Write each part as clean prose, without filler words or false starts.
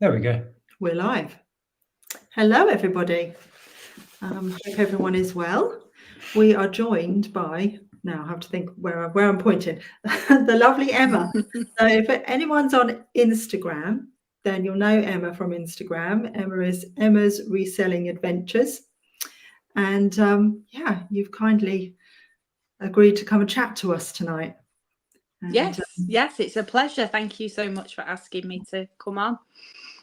There we go. We're live. Hello, everybody. Hope everyone is well. We are joined by, now I have to think where I'm pointing, the lovely Emma. So if anyone's on Instagram, then you'll know Emma from Instagram. Emma is Emma's Reselling Adventures. And yeah, you've kindly agreed to come and chat to us tonight. And, yes, it's a pleasure. Thank you so much for asking me to come on.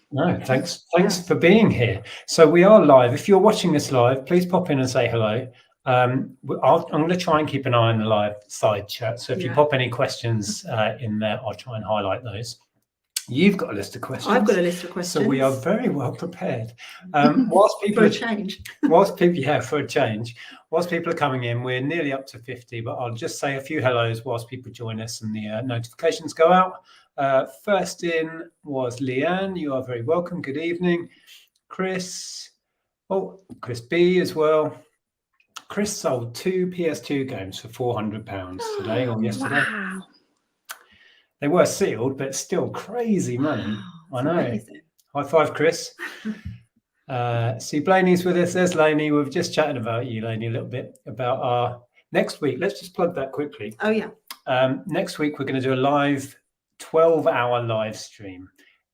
No, thanks for being here. So we are live. If you're watching this live, please pop in and say hello. I'm going to try and keep an eye on the live side chat. So if you pop any questions in there, I'll try and highlight those. You've got a list of questions. I've got a list of questions. So we are very well prepared. Whilst people for a change. Whilst people are coming in, we're nearly up to 50, but I'll just say a few hellos whilst people join us and the notifications go out. First in was Leanne. You are very welcome. Good evening. Chris. Oh, Chris B as well. Chris sold 2 PS2 games for £400 today or yesterday. Wow. They were sealed, but still crazy money. I know. Amazing. High five, Chris. See, Blaney's with us. There's Laney. We've just chatted about you, Laney, a little bit about our next week. Let's just plug that quickly. Oh, yeah. Next week, we're going to do a live 12-hour live stream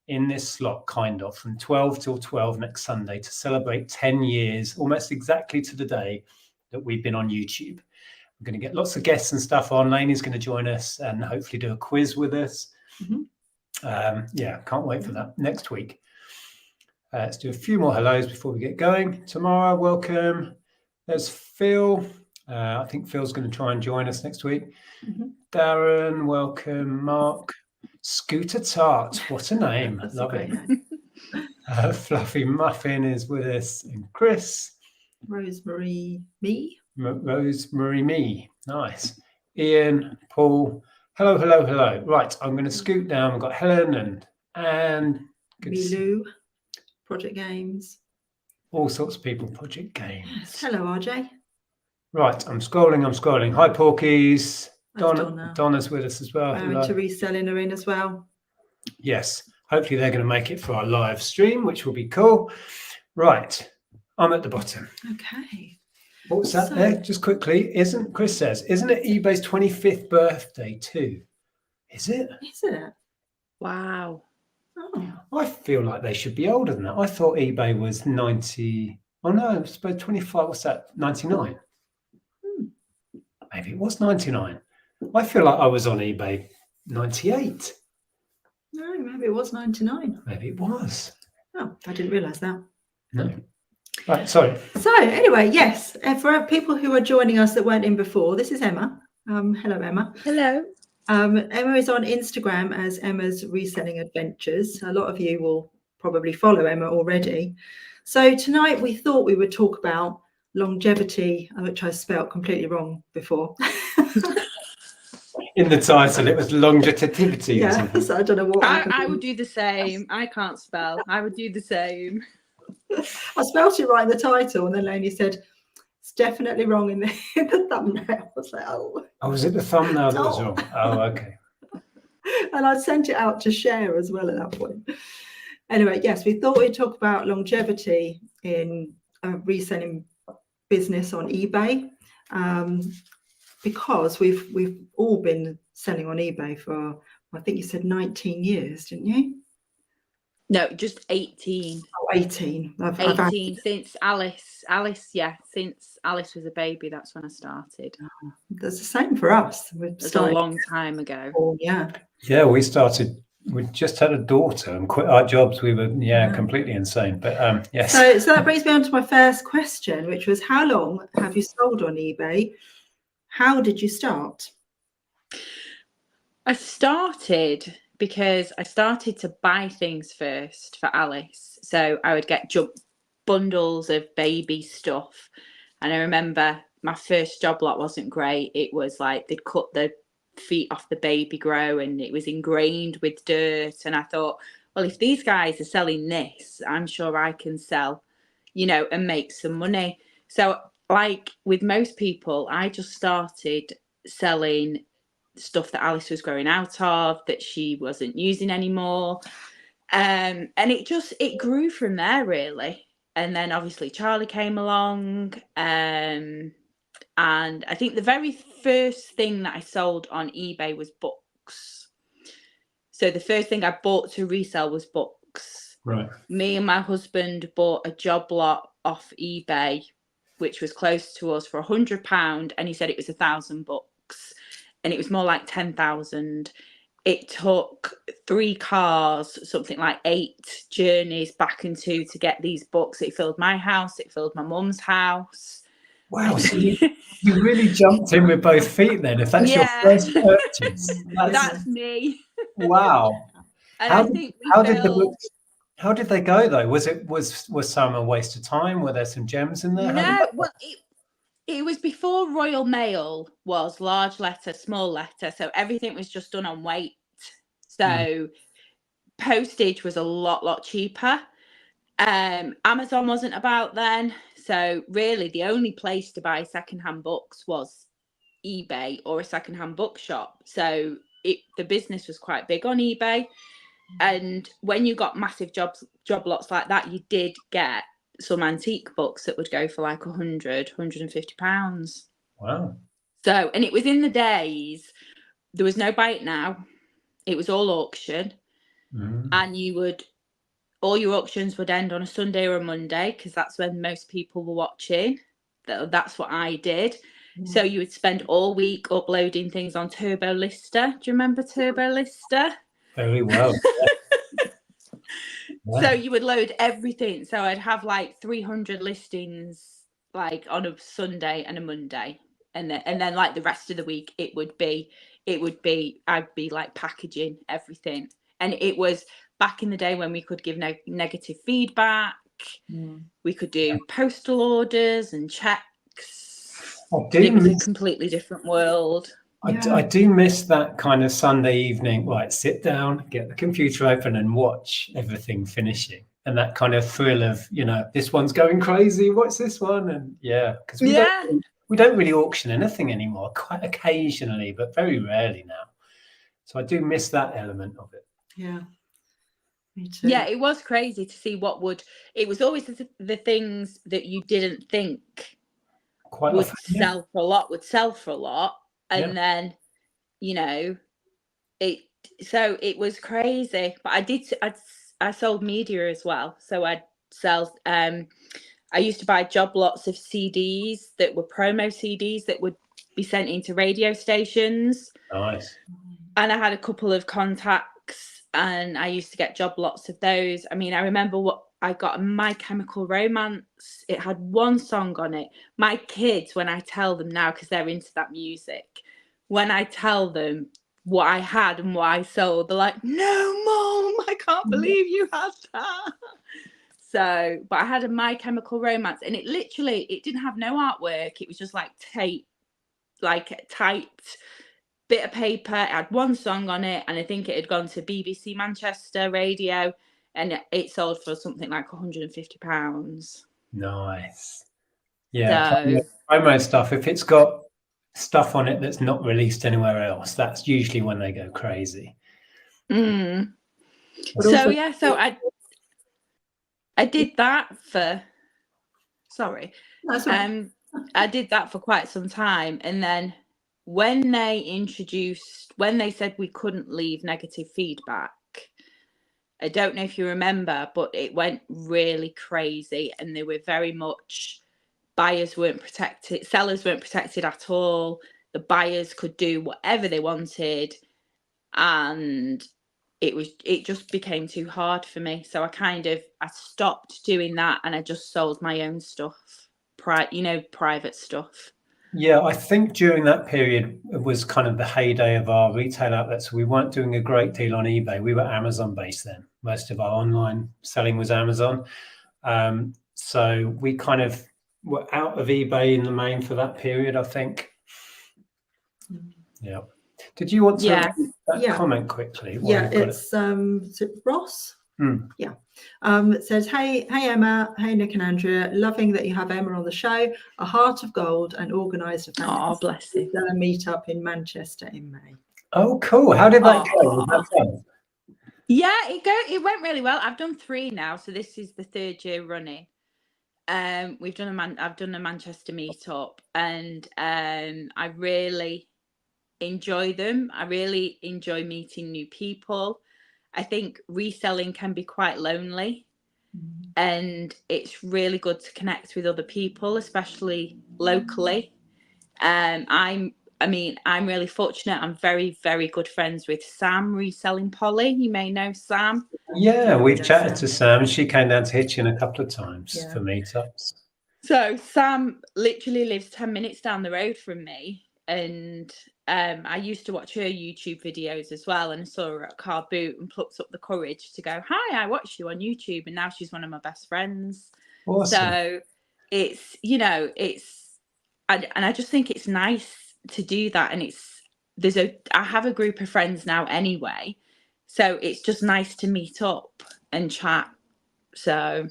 in this slot, kind of, from 12 till 12 next Sunday to celebrate 10 years, almost exactly to the day that we've been on YouTube. We're going to get lots of guests and stuff on. Laney's going to join us and hopefully do a quiz with us. Mm-hmm. Yeah, can't wait for that next week. Let's do a few more hellos before we get going. Tamara, welcome. There's Phil. I think Phil's going to try and join us next week. Mm-hmm. Darren, welcome. Mark. Scooter Tart, what a name. Love it. Fluffy Muffin is with us. And Chris. Rosemary Me. Rosemary Me. Nice. Ian, Paul. Hello, hello, hello. Right, I'm going to scoot down. We've got Helen and Anne. Milu. Project Games. All sorts of people. Project Games. Yes. Hello, RJ. Right, I'm scrolling. Hi, Porkies. Donna's with us as well. To Reselling are in as well. Yes. Hopefully they're going to make it for our live stream, which will be cool. Right. I'm at the bottom. Okay. What was that there? Just quickly. Chris says, isn't it eBay's 25th birthday too? Is it? Is it? Wow. Oh. I feel like they should be older than that. I thought eBay was 90. Oh no, I suppose 25. What's that? 99. Maybe it was 99. I feel like I was on eBay 98. No, maybe it was 99. Maybe it was. Oh, I didn't realise that. No. Right, sorry. So anyway, yes, for people who are joining us that weren't in before, this is Emma. Hello, Emma. Hello. Emma is on Instagram as Emma's Reselling Adventures. A lot of you will probably follow Emma already. So tonight we thought we would talk about longevity, which I spelt completely wrong before. In the title, it was longevity. Yeah, so I don't know what. I would do the same. I can't spell. I would do the same. I spelt it right in the title, and then Lainey said, it's definitely wrong in the thumbnail. I was like, oh. Oh, was it the thumbnail that was wrong? Oh, okay. And I sent it out to share as well at that point. Anyway, yes, we thought we'd talk about longevity in a reselling business on eBay, because we've all been selling on eBay for, I think you said 19 years, didn't you? No, just 18. Oh, 18. 18 since Alice, yeah, since Alice was a baby, that's when I started. That's the same for us. It's a long time ago. Oh, yeah. Yeah, we just had a daughter and quit our jobs. We were, completely insane. But yes. So that brings me on to my first question, which was, how long have you sold on eBay? How did you start? I started because I started to buy things first for Alice. So I would get bundles of baby stuff. And I remember my first job lot wasn't great. It was like they'd cut the feet off the baby grow and it was ingrained with dirt. And I thought, well, if these guys are selling this, I'm sure I can sell, and make some money. So like with most people, I just started selling stuff that Alice was growing out of, that she wasn't using anymore. And it grew from there, really. And then obviously Charlie came along. And I think the very first thing that I sold on eBay was books. So the first thing I bought to resell was books. Right. Me and my husband bought a job lot off eBay, which was close to us, for £100, and he said it was 1,000 books, and it was more like 10,000. It took 3 cars, something like 8 journeys back and to get these books. It filled my house, it filled my mum's house. Wow, so you really jumped in with both feet then, if that's your first purchase. That's me. Wow. And how I did, think how did the books, how did they go though? Was some a waste of time? Were there some gems in there? No, well, it was before Royal Mail was large letter, small letter, so everything was just done on weight. So postage was a lot cheaper. Amazon wasn't about then, so really the only place to buy secondhand books was eBay or a secondhand bookshop. So the business was quite big on eBay, and when you got massive job lots like that, you did get some antique books that would go for like £150. Wow. So, and it was in the days, there was no buy it now, it was all auction. And all your auctions would end on a Sunday or a Monday, because that's when most people were watching. That's what I did. So you would spend all week uploading things on Turbo Lista. Do you remember Turbo Lista? Very well. So you would load everything. So I'd have like 300 listings like on a Sunday and a Monday. And then like the rest of the week, it would be I'd be like packaging everything. And it was back in the day when we could give negative feedback. We could do postal orders and checks. It was a completely different world. I do miss that kind of Sunday evening, right? Sit down, get the computer open and watch everything finishing. And that kind of thrill of, this one's going crazy. What's this one? And because we don't really auction anything anymore, quite occasionally, but very rarely now. So I do miss that element of it. Yeah. Me too. Yeah, it was crazy to see it was always the things that you didn't think would sell for a lot. And then, it was crazy. But I sold media as well. So I'd sell, I used to buy job lots of CDs that were promo CDs that would be sent into radio stations. Nice. And I had a couple of contacts, and I used to get job lots of those. I mean, I remember what I got, My Chemical Romance. It had one song on it. My kids, when I tell them now, because they're into that music, when I tell them what I had and what I sold, they're like, "No, Mom, I can't believe you had that." So, but I had a My Chemical Romance, and it didn't have no artwork. It was just like tape, like typed bit of paper. It had one song on it, and I think it had gone to BBC Manchester radio, and it sold for something like £150. Nice. Yeah. So, promo stuff, if it's got stuff on it that's not released anywhere else, that's usually when they go crazy. So I did that for I did that for quite some time, and then when they said we couldn't leave negative feedback, I don't know if you remember, but it went really crazy, and they were very much, buyers weren't protected, sellers weren't protected at all. The buyers could do whatever they wanted, and it just became too hard for me. So I stopped doing that, and I just sold my own stuff, private stuff. Yeah, I think during that period it was kind of the heyday of our retail outlets. We weren't doing a great deal on eBay. We were Amazon based then. Most of our online selling was Amazon. So we kind of were out of eBay in the main for that period, I think. Yeah. Did you want to read that comment quickly? Yeah, it's is it Ross? Yeah. It says, hey Emma, hey Nick and Andrea, loving that you have Emma on the show. A heart of gold and organised a fantastic meetup in Manchester in May. Oh, cool. How did that go? Yeah, it went really well. I've done 3 now, so this is the 3rd year running. I've done a Manchester meetup, and I really enjoy them. I really enjoy meeting new people. I think reselling can be quite lonely, and it's really good to connect with other people, especially locally. I'm really fortunate. I'm very, very good friends with Sam, Reselling Polly. You may know Sam. Yeah, we've chatted to Sam, and she came down to Hitchin a couple of times for meetups. So Sam literally lives 10 minutes down the road from me, and I used to watch her YouTube videos as well, and I saw her at Car Boot and plucked up the courage to go, hi, I watched you on YouTube, and now she's one of my best friends. Awesome. So it's, and I just think it's nice to do that, and I have a group of friends now anyway, so it's just nice to meet up and chat. So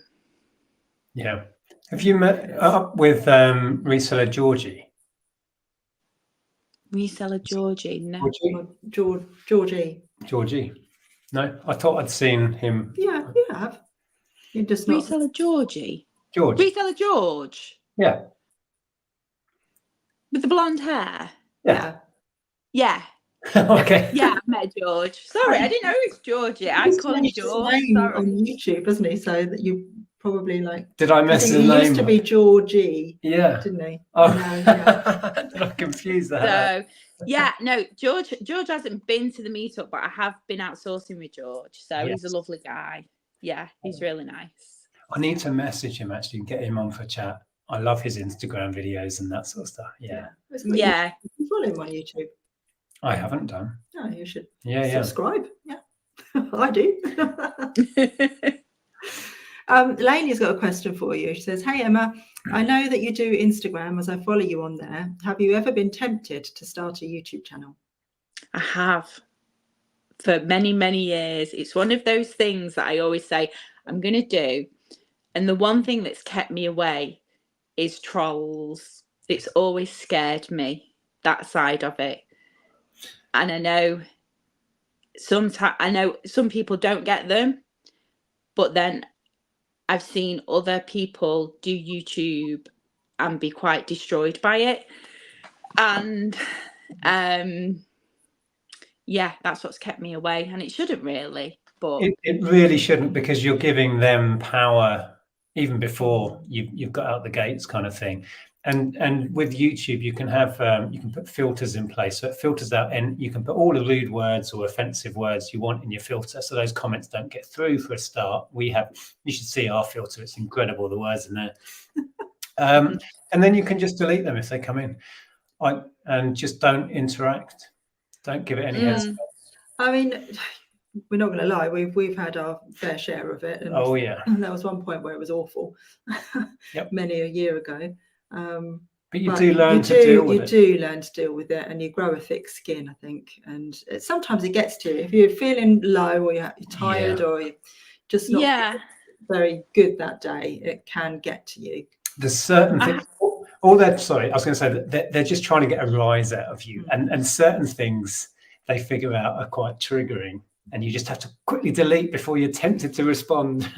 yeah. Have you met up with reseller Georgie? Reseller Georgie? No. Georgie. No, I thought I'd seen him. Yeah, you have. You just not Reseller Georgie. George. Reseller George. Yeah. With the blonde hair. Yeah. Yeah. Okay. Yeah, I met George. Sorry, I didn't know it was Georgie. I call him George. Sorry. On YouTube, isn't he? So that you probably like. Did I mess the he name used to up? be Georgie. Yeah. Didn't he? Oh, yeah. Did I confuse that? So yeah, no, George hasn't been to the meetup, but I have been outsourcing with George. So he's a lovely guy. Yeah, he's really nice. I need to message him actually and get him on for chat. I love his Instagram videos and that sort of stuff. Yeah. Yeah. You follow him on YouTube. I haven't done. No, you should. Yeah. Subscribe. Yeah. I do. Lainey's got a question for you. She says, hey Emma, I know that you do Instagram as I follow you on there. Have you ever been tempted to start a YouTube channel? I have, for many, many years. It's one of those things that I always say I'm going to do. And the one thing that's kept me away is trolls. It's always scared me, that side of it. And I know some people don't get them, but then I've seen other people do YouTube and be quite destroyed by it. And yeah, that's what's kept me away. And it shouldn't really, but it really shouldn't, because you're giving them power even before you've got out the gates, kind of thing. And with YouTube, you can have you can put filters in place, so it filters out, and you can put all the rude words or offensive words you want in your filter, so those comments don't get through. For a start, you should see our filter; it's incredible, the words in there. And then you can just delete them if they come in, and just don't interact, don't give it any headspace. I mean, we're not going to lie, we've had our fair share of it. And, oh yeah. And there was one point where it was awful. Yep. Many a year ago. But you do learn to deal with it. You do learn to deal with it, and you grow a thick skin, I think. And sometimes it gets to you. If you're feeling low, or you're tired, or you're just not very good that day, it can get to you. There's certain things. Sorry, I was going to say that they're just trying to get a rise out of you, and certain things they figure out are quite triggering, and you just have to quickly delete before you're tempted to respond.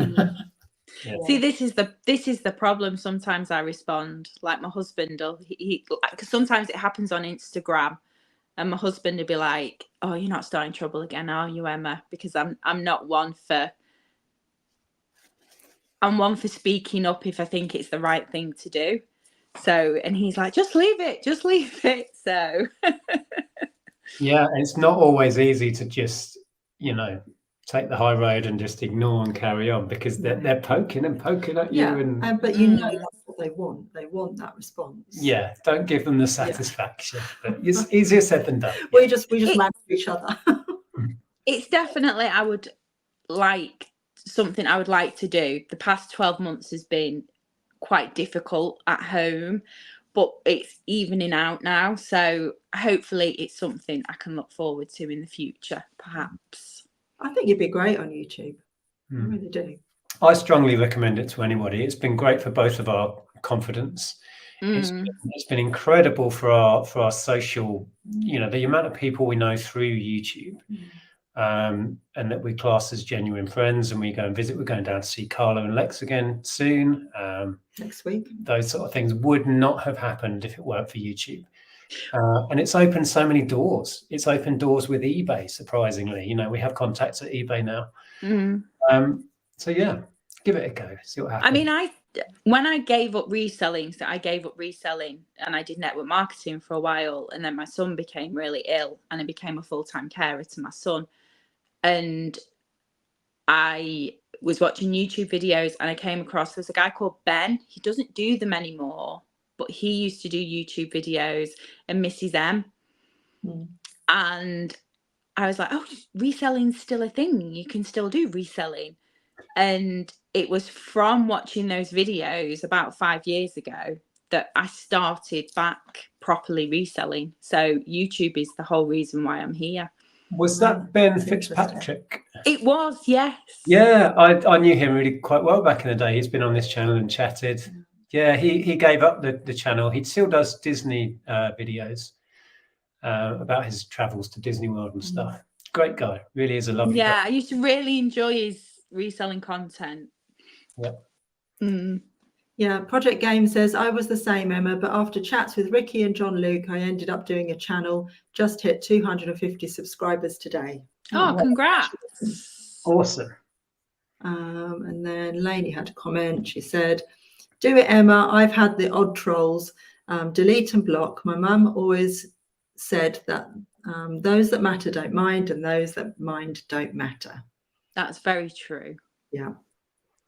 Yeah. See, this is the problem. Sometimes I respond, like my husband, because sometimes it happens on Instagram, and my husband will be like, "Oh, you're not starting trouble again, are you, Emma?" Because I'm one for speaking up if I think it's the right thing to do. So, and he's like, "Just leave it." So, yeah, it's not always easy to just, take the high road and just ignore and carry on, because they're poking at you. Yeah, but that's what they want. They want that response. Yeah, don't give them the satisfaction. But it's easier said than done. We just manage each other. It's definitely something I would like to do. The past 12 months has been quite difficult at home, but it's evening out now. So hopefully it's something I can look forward to in the future, perhaps. I think you'd be great on YouTube. I really do. I strongly recommend it to anybody. It's been great for both of our confidence. It's been incredible for our social, the amount of people we know through YouTube. and that we class as genuine friends, and we go and visit. We're going down to see Carlo and Lex again soon. Next week. Those sort of things would not have happened if it weren't for YouTube. And it's opened so many doors. It's opened doors with eBay, surprisingly. You know, we have contacts at eBay now. So yeah, give it a go. See what happens. I mean, when I gave up reselling, so I gave up reselling and I did network marketing for a while, and then my son became really ill and I became a full-time carer to my son. And I was watching YouTube videos and I came across, there's a guy called Ben. He doesn't do them anymore, but he used to do YouTube videos, and Mrs. M. And I was like, oh, reselling's still a thing. You can still do reselling. And it was from watching those videos about 5 years ago that I started back properly reselling. So YouTube is the whole reason why I'm here. Was that Ben Fitzpatrick? It was, yes. Yeah, I knew him really quite well back in the day. He's been on this channel and chatted. Yeah, he gave up the channel. He still does Disney videos about his travels to Disney World and stuff. Great guy. Really is a lovely guy. I used to really enjoy his reselling content. Yeah, Project Game says, I was the same, Emma, but after chats with Ricky and John Luke, I ended up doing a channel, just hit 250 subscribers today. Oh, congrats. Awesome. And then Lainey had a comment. She said, do it, Emma. I've had the odd trolls. Delete and block. My mum always said that those that matter don't mind, and those that mind don't matter. That's very true. Yeah.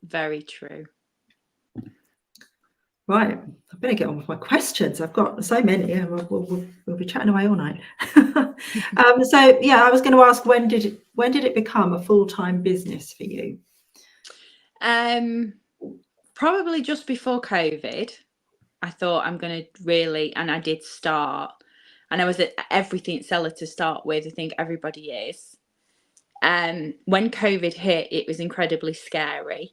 Very true. Right, I better get on with my questions. I've got so many, and we'll be chatting away all night. So yeah, I was going to ask, when did it become a full-time business for you? Probably just before COVID. I thought I'm going to really, and I did start, and I was at everything seller to start with. I think everybody is. When COVID hit, it was incredibly scary.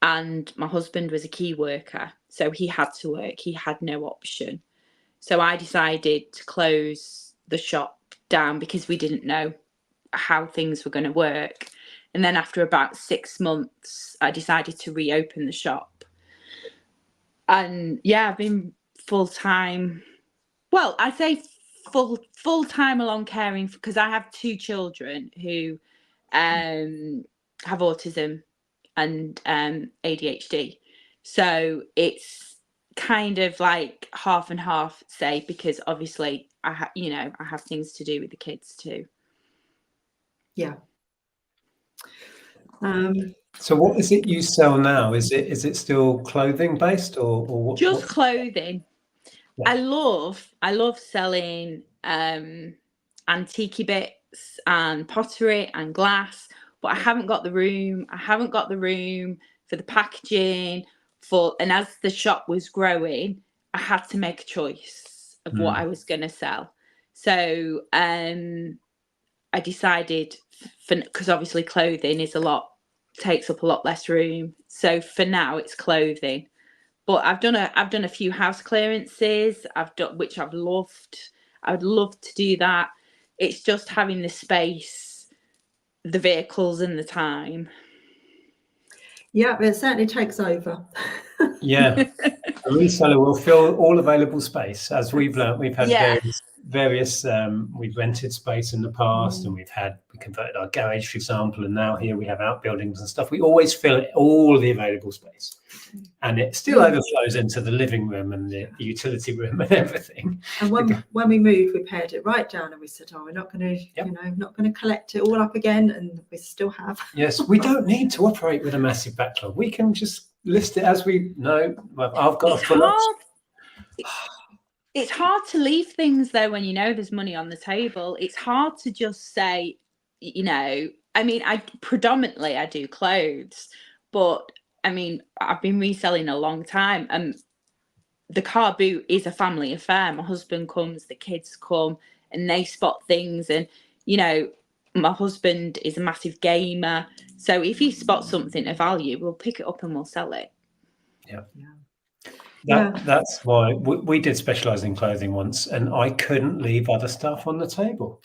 And my husband was a key worker, so he had to work. He had no option. So I decided to close the shop down because we didn't know how things were going to work. And then after about 6 months, I decided to reopen the shop. And yeah, I've been full-time. Well, I say full-time along caring, because I have 2 children who have autism and ADHD. So it's kind of like half and half, say, because obviously I have things to do with the kids too. Yeah. So what is it you sell now? Is it still clothing based or what? Just clothing. Yeah. I love selling antique bits and pottery and glass, but I haven't got the room. I haven't got the room for the packaging. And as the shop was growing, I had to make a choice of what I was going to sell. So I decided, because obviously clothing takes up a lot less room. So for now, it's clothing. But I've done a few house clearances. Which I've loved. I would love to do that. It's just having the space, the vehicles, and the time. Yeah, it certainly takes over. Yeah, a reseller will fill all available space. As we've learned, we've had various we've rented space in the past, and we converted our garage, for example, and now here we have outbuildings and stuff. We always fill all the available space, and it still overflows into the living room and the utility room and everything. And when we moved, we pared it right down, and we said, "Oh, we're not going to, not going to collect it all up again," and we still have. Yes, we don't need to operate with a massive backlog. We can just list it as we know. I've got a full option. It's hard to leave things though when you know there's money on the table. It's hard to just say, I mean, I do clothes, but I mean, I've been reselling a long time, and the car boot is a family affair. My husband comes, the kids come, and they spot things. And, my husband is a massive gamer. So if he spots something of value, we'll pick it up and we'll sell it. That's why we did specialize in clothing once, and I couldn't leave other stuff on the table.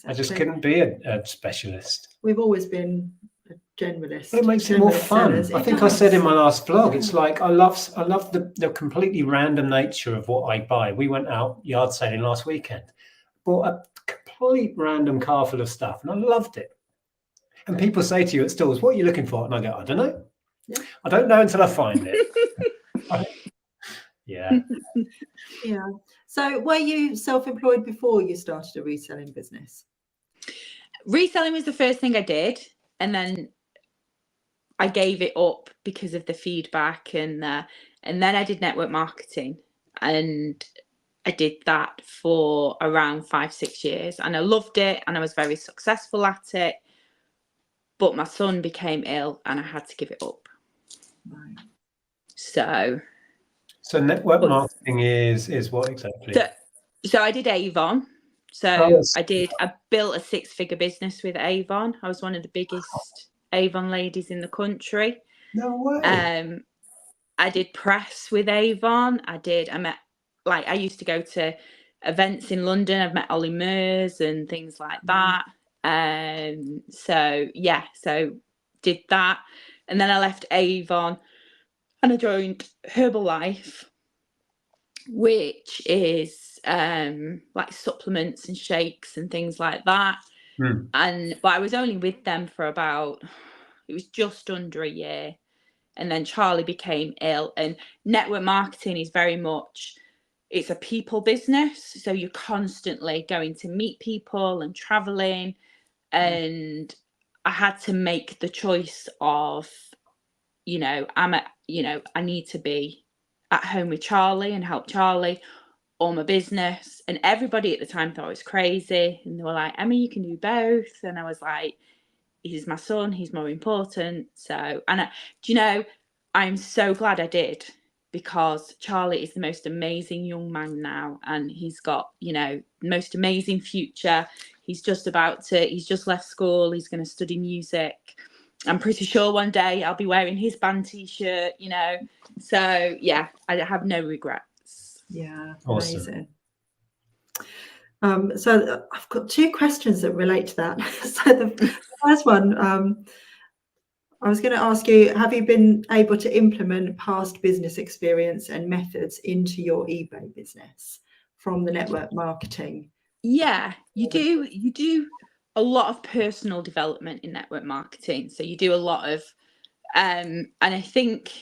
I just couldn't be a specialist. We've always been a generalist. It makes it more fun. Sellers. I think I said in my last vlog, it's like I love the completely random nature of what I buy. We went out yard selling last weekend, bought a complete random car full of stuff, and I loved it. And people say to you at stores, "What are you looking for?" And I go, "I don't know. Yeah. I don't know until I find it." Yeah. Yeah. So were you self-employed before you started a reselling business? Reselling was the first thing I did, and then I gave it up because of the feedback, and then I did network marketing, and I did that for around 5-6 years, and I loved it, and I was very successful at it. But my son became ill, and I had to give it up. Right. So network marketing is what exactly? So I did Avon. So I built a 6-figure business with Avon. I was one of the biggest Avon ladies in the country. No way. I did press with Avon. I used to go to events in London. I've met Ollie Murs and things like that. So did that. And then I left Avon and I joined Herbalife, which is like supplements and shakes and things like that. But I was only with them for it was just under a year, and then Charlie became ill. And network marketing is very much, it's a people business, so you're constantly going to meet people and traveling, and I had to make the choice of, I need to be at home with Charlie and help Charlie, or my business. And everybody at the time thought I was crazy, and they were like, Emma, you can do both. And I was like, he's my son, he's more important. So, I'm so glad I did, because Charlie is the most amazing young man now, and he's got, the most amazing future. He's just left school, he's going to study music. I'm pretty sure one day I'll be wearing his band t-shirt, So yeah, I have no regrets. Yeah, awesome. Amazing. So I've got 2 questions that relate to that. So the first one, I was going to ask you, have you been able to implement past business experience and methods into your eBay business from the network marketing? Yeah, you do a lot of personal development in network marketing. So you do a lot of, and I think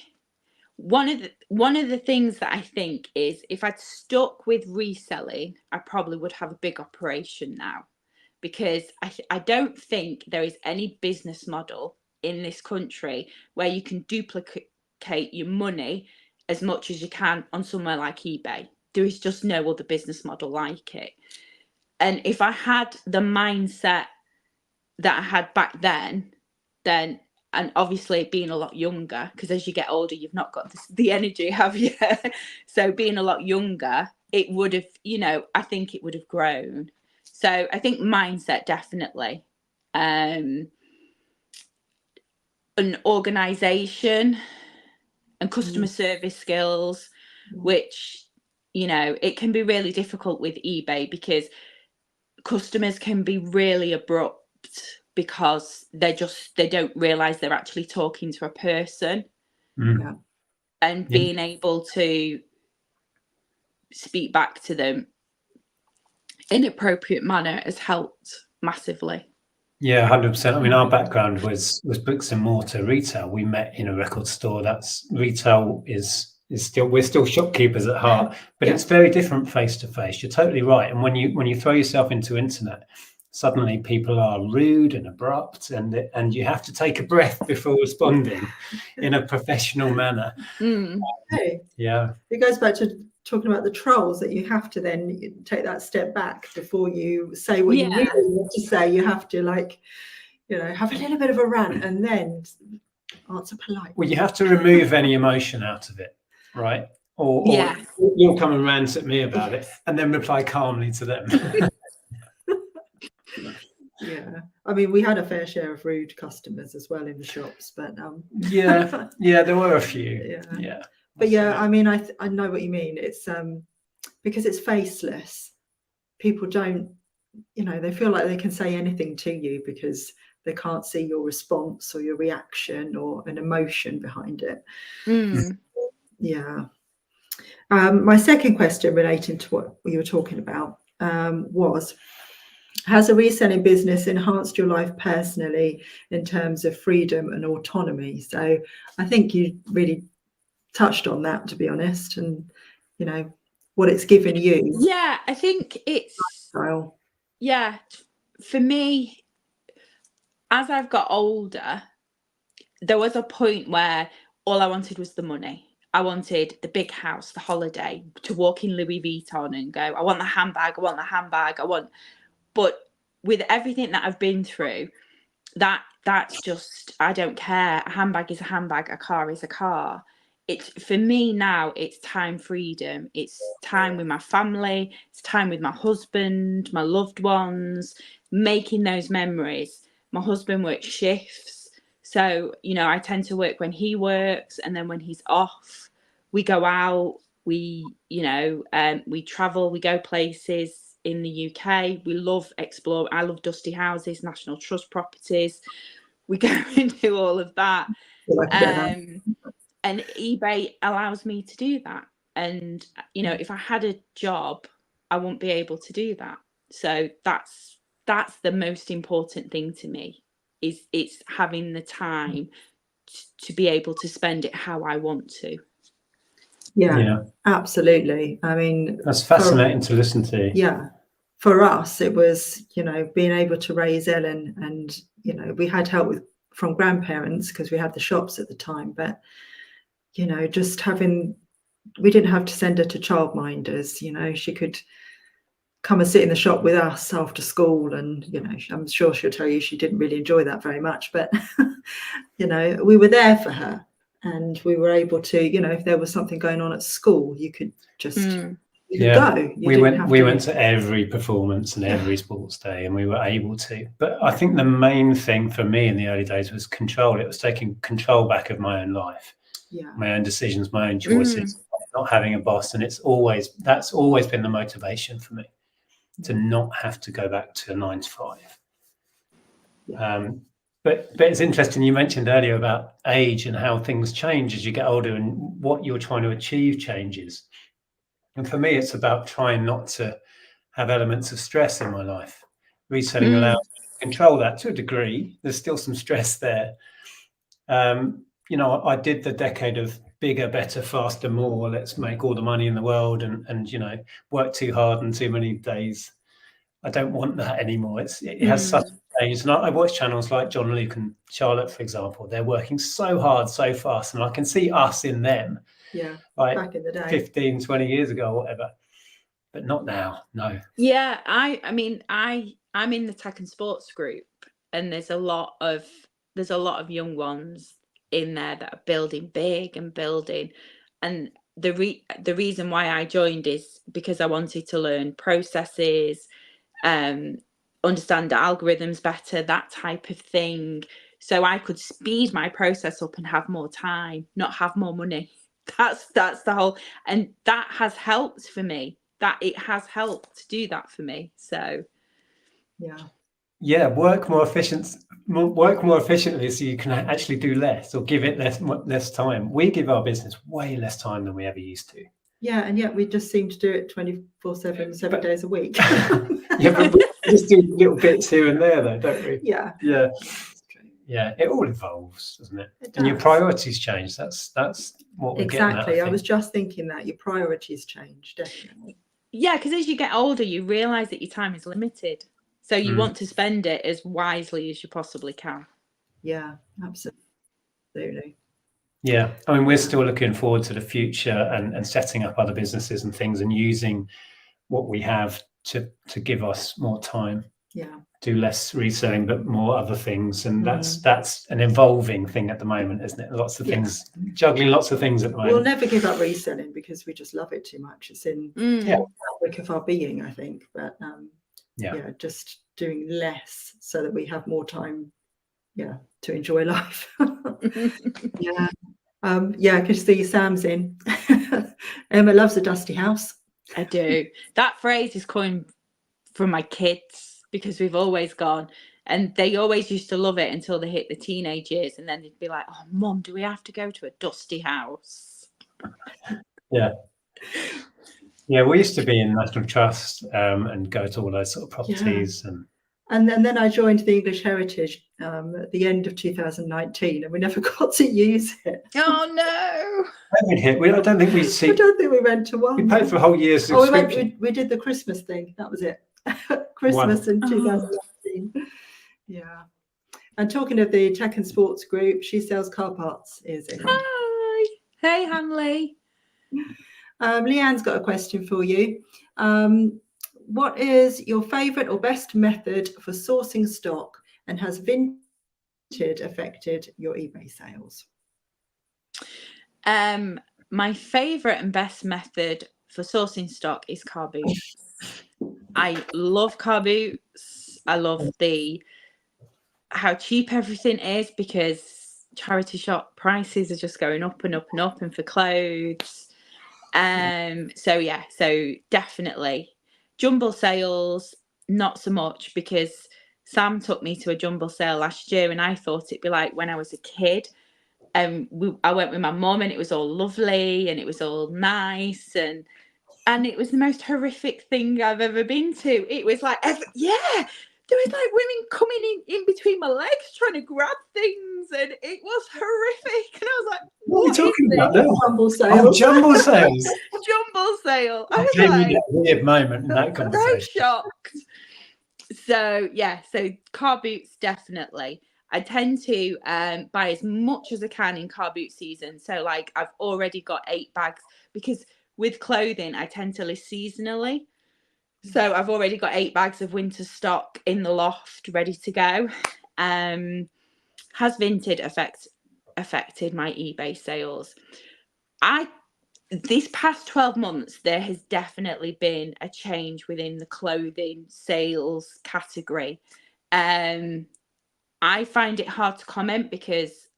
one of the things that I think is, if I'd stuck with reselling, I probably would have a big operation now, because I don't think there is any business model in this country where you can duplicate your money as much as you can on somewhere like eBay. There is just no other business model like it. And if I had the mindset that I had back then, and obviously being a lot younger, because as you get older, you've not got the energy, have you? So being a lot younger, it would have, I think it would have grown. So I think mindset, definitely. An organisation and customer service skills, which, it can be really difficult with eBay, because customers can be really abrupt, because they don't realise they're actually talking to a person. And being able to speak back to them in an appropriate manner has helped massively. Yeah, 100%. I mean, our background was bricks and mortar retail. We met in a record store. That's retail is still, we're still shopkeepers at heart, but it's very different face to face. You're totally right. And when you throw yourself into internet, suddenly people are rude and abrupt, and you have to take a breath before responding in a professional manner. Yeah, it goes back to talking about the trolls, that you have to then take that step back before you say what you really want to say. You have to have a little bit of a rant and then answer politely. Well, you have to remove any emotion out of it, right? Or you'll come and rant at me about it and then reply calmly to them. Yeah, I mean, we had a fair share of rude customers as well in the shops, but yeah, there were a few. But I mean, I know what you mean. It's because it's faceless. People don't you know, they feel like they can say anything to you because they can't see your response or your reaction or an emotion behind it. Yeah. My second question relating to what you were talking about was, has a reselling business enhanced your life personally in terms of freedom and autonomy? So I think you really touched on that, to be honest, and, you know, what it's given you. Yeah, I think it's, Lifestyle. yeah, for me, as I've got older, there was a point where all I wanted was the money. I wanted the big house, the holiday, to walk in Louis Vuitton and go, I want the handbag, I want the handbag, but with everything that I've been through, that's just, I don't care. A handbag is a handbag, a car is a car. It's, for me now, it's time freedom. It's time with my family, it's time with my husband, my loved ones, making those memories. My husband works shifts, so, you know, I tend to work when he works, and then when he's off, we go out, we, you know, we travel, we go places in the UK. We love explore. I love dusty houses, National Trust properties. We go and do all of that. And eBay allows me to do that. And, you know, if I had a job, I wouldn't be able to do that. So that's the most important thing to me, is it's having the time to be able to spend it how I want to. Yeah, absolutely. I mean, that's fascinating to listen to. Yeah. For us, it was, you know, being able to raise Ellen, and, you know, we had help from grandparents because we had the shops at the time, but, you know, just we didn't have to send her to childminders, you know, she could come and sit in the shop with us after school, and, you know, I'm sure she'll tell you she didn't really enjoy that very much, but you know, we were there for her, and we were able to, you know, if there was something going on at school, you could just go. We went to every performance and every sports day, and we were able to. But I think the main thing for me in the early days was control. It was taking control back of my own life, my own decisions, my own choices, not having a boss. And that's always been the motivation for me, to not have to go back to a 9 to 5. But it's interesting, you mentioned earlier about age and how things change as you get older, and what you're trying to achieve changes. And for me, it's about trying not to have elements of stress in my life. Reselling allows me to control that to a degree. There's still some stress there. You know, I did the decade of bigger, better, faster, more. Let's make all the money in the world, and you know, work too hard and too many days. I don't want that anymore. It has such a change. And I watch channels like John Luke and Charlotte, for example. They're working so hard, so fast, and I can see us in them. Yeah, like back in the day, 15, 20 years ago or whatever, but not now. No. Yeah, I mean, I'm in the tech and sports group, and there's a lot of young ones in there that are building big and building. And the reason why I joined is because I wanted to learn processes, understand algorithms better, that type of thing, so I could speed my process up and have more time, not have more money. That's the whole, and that has helped for me. That it has helped to do that for me. So work more efficiently, so you can actually do less, or give it less time. We give our business way less time than we ever used to. Yeah, and yet we just seem to do it 24/7, 7 days a week. Yeah, but we just do little bits here and there, though, don't we? Yeah. Yeah, it all evolves, doesn't it? It does. And your priorities change. That's what we're getting at. Exactly. I was just thinking that your priorities change, definitely. Yeah, because as you get older, you realise that your time is limited. So you want to spend it as wisely as you possibly can. Yeah, absolutely. Yeah, I mean, we're still looking forward to the future, and setting up other businesses and things, and using what we have to give us more time. Yeah. Do less reselling, but more other things, and that's an evolving thing at the moment, isn't it? Lots of things, juggling lots of things at the moment. We'll never give up reselling because we just love it too much. It's in the fabric of our being, I think. But just doing less so that we have more time, to enjoy life. I can see Sam's in. Emma loves a dusty house. I do. That phrase is coined from my kids, because we've always gone, and they always used to love it until they hit the teenage years, and then they'd be like, oh Mum, do we have to go to a dusty house? Yeah. Yeah, we used to be in National Trust and go to all those sort of properties. And then I joined the English Heritage at the end of 2019, and we never got to use it. Oh no! I don't think we see. I don't think we went to one. We paid for a whole year's subscription. We did the Christmas thing. That was it. Christmas in 2019. Yeah. And talking of the Tech and Sports group, She Sells Car Parts is in. Hi. Hey, Hanley. Leanne's got a question for you. What is your favourite or best method for sourcing stock, and has Vinted affected your eBay sales? My favourite and best method for sourcing stock is car boots. I love car boots. I love how cheap everything is, because charity shop prices are just going up and up and up, and for clothes. So definitely. Jumble sales, not so much, because Sam took me to a jumble sale last year, and I thought it'd be like when I was a kid. I went with my mum, and it was all lovely and it was all nice, and it was the most horrific thing I've ever been to. It was like, there was like women coming in between my legs trying to grab things, and it was horrific. And I was like, what are you talking about now? Jumble sales. Oh, jumble sales. Jumble sale. I was like, that weird moment in that conversation. So shocked. So car boots, definitely. I tend to buy as much as I can in car boot season. So like I've already got 8 bags, because with clothing I tend to list seasonally. So I've already got 8 bags of winter stock in the loft ready to go. Has Vinted affected my eBay sales? This past 12 months, there has definitely been a change within the clothing sales category. I find it hard to comment, because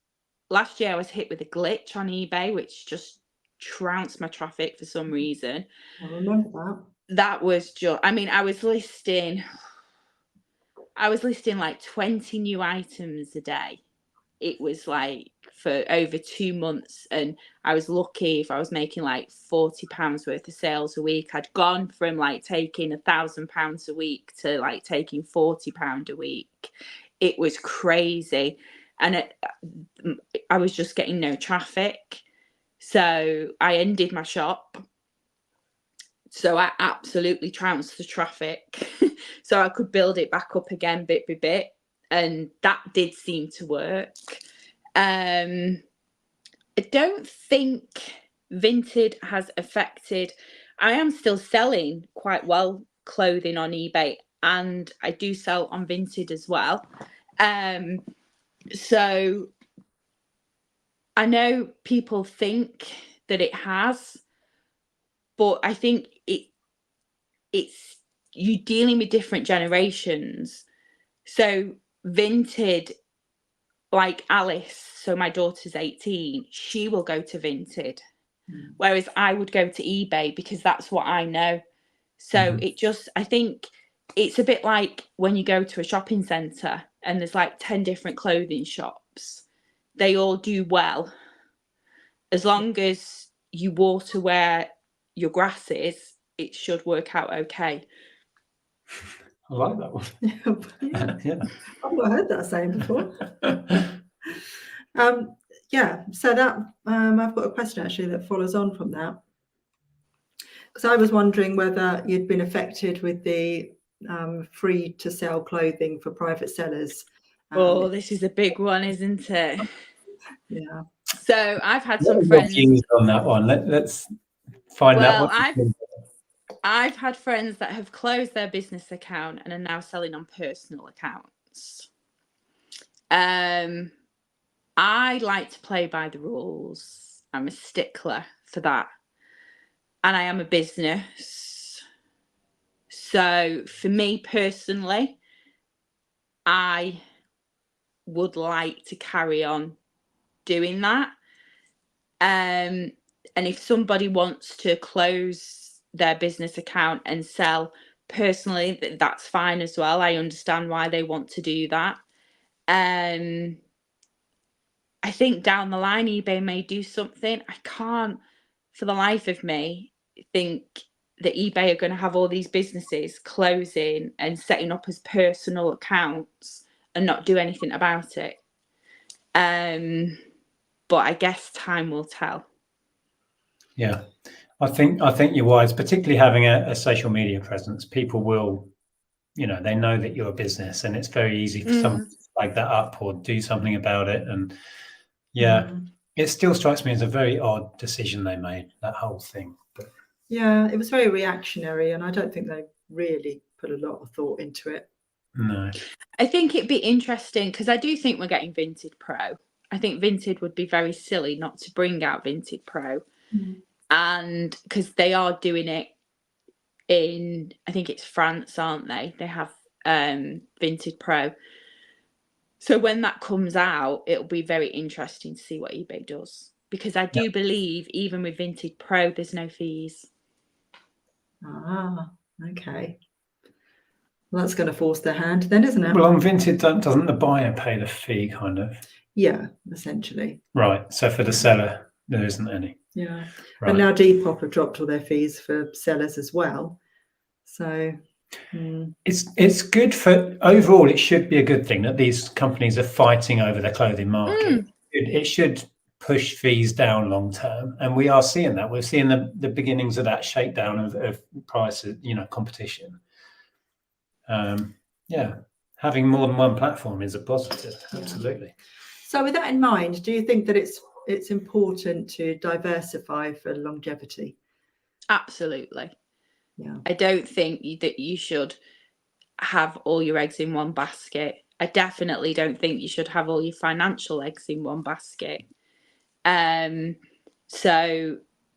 last year I was hit with a glitch on eBay, which just trounced my traffic for some reason. I remember that. That was just, I was listing like 20 new items a day. It was like for over 2 months, and I was lucky if I was making like £40 worth of sales a week. I'd gone from like taking £1,000 a week to like taking £40 a week. It was crazy, and I was just getting no traffic. So I ended my shop. So I absolutely trounced the traffic so I could build it back up again bit by bit. And that did seem to work. I don't think Vinted has affected. I am still selling quite well clothing on eBay, and I do sell on Vinted as well. So I know people think that it has, but I think it's you dealing with different generations. So Vinted, like Alice, so my daughter's 18, she will go to Vinted, whereas I would go to eBay, because that's what I know. So I think it's a bit like when you go to a shopping centre and there's like 10 different clothing shops. They all do well. As long as you water where your grass is, it should work out okay. I like that one. Yeah. I've not heard that saying before. So that I've got a question actually that follows on from that, because I was wondering whether you'd been affected with the free to sell clothing for private sellers. This is a big one, isn't it? Yeah. So I've had some friends on that one. Let's find out. I've had friends that have closed their business account and are now selling on personal accounts. I like to play by the rules. I'm a stickler for that. And I am a business. So for me personally, I would like to carry on doing that. And if somebody wants to close their business account and sell personally, that's fine as well. I understand why they want to do that. I think down the line, eBay may do something. I can't, for the life of me, think that eBay are going to have all these businesses closing and setting up as personal accounts and not do anything about it. But I guess time will tell. Yeah, I think you're wise, particularly having a social media presence. People will, they know that you're a business, and it's very easy for someone to flag that up or do something about it. And it still strikes me as a very odd decision they made, that whole thing. But yeah, it was very reactionary, and I don't think they really put a lot of thought into it. no, I think it'd be interesting because I do think we're getting Vinted Pro. I think Vinted would be very silly not to bring out Vinted Pro. And because they are doing it in, I think it's France, aren't they? They have Vinted Pro. So when that comes out, it'll be very interesting to see what eBay does. Because I do believe even with Vinted Pro, there's no fees. Ah, okay. Well, that's going to force their hand then, isn't it? well, on Vinted, doesn't the buyer pay the fee, kind of? Yeah, essentially. Right. So for the seller, there isn't any. Yeah. Right. And now Depop have dropped all their fees for sellers as well. So it's good for overall. It should be a good thing that these companies are fighting over the clothing market. It should push fees down long term, and we are seeing that. We're seeing the beginnings of that shakedown of prices, competition. Having more than one platform is a positive. Absolutely. So with that in mind, do you think that it's important to diversify for longevity? Absolutely. Yeah. I don't think that you should have all your eggs in one basket. I definitely don't think you should have all your financial eggs in one basket. And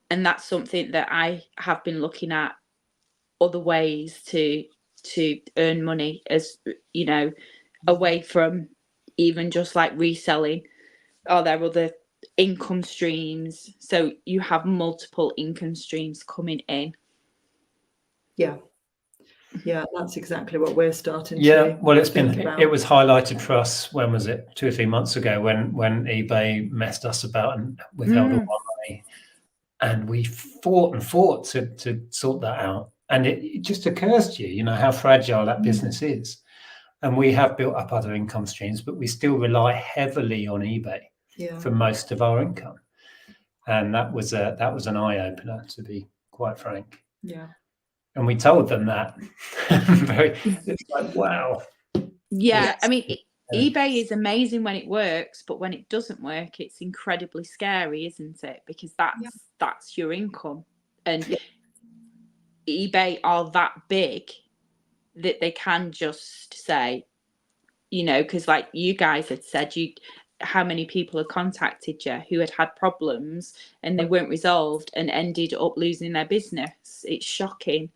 that's something that I have been looking at, other ways to earn money, as away from even just like reselling. Are there other income streams? So you have multiple income streams coming in. Yeah, that's exactly what we're starting to well, it was highlighted for us, when was it, 2 or 3 months ago, when eBay messed us about and withheld all our money, and we fought to sort that out. And it just occurs to you, how fragile that business is. And we have built up other income streams, but we still rely heavily on eBay for most of our income. And that was an eye opener, to be quite frank. Yeah. And we told them that. It's like, wow. Yeah, I mean, eBay is amazing when it works, but when it doesn't work, it's incredibly scary, isn't it? Because that's your income. And eBay are that big that they can just say, because like you guys had said, how many people had contacted you who had problems and they weren't resolved and ended up losing their business. It's shocking.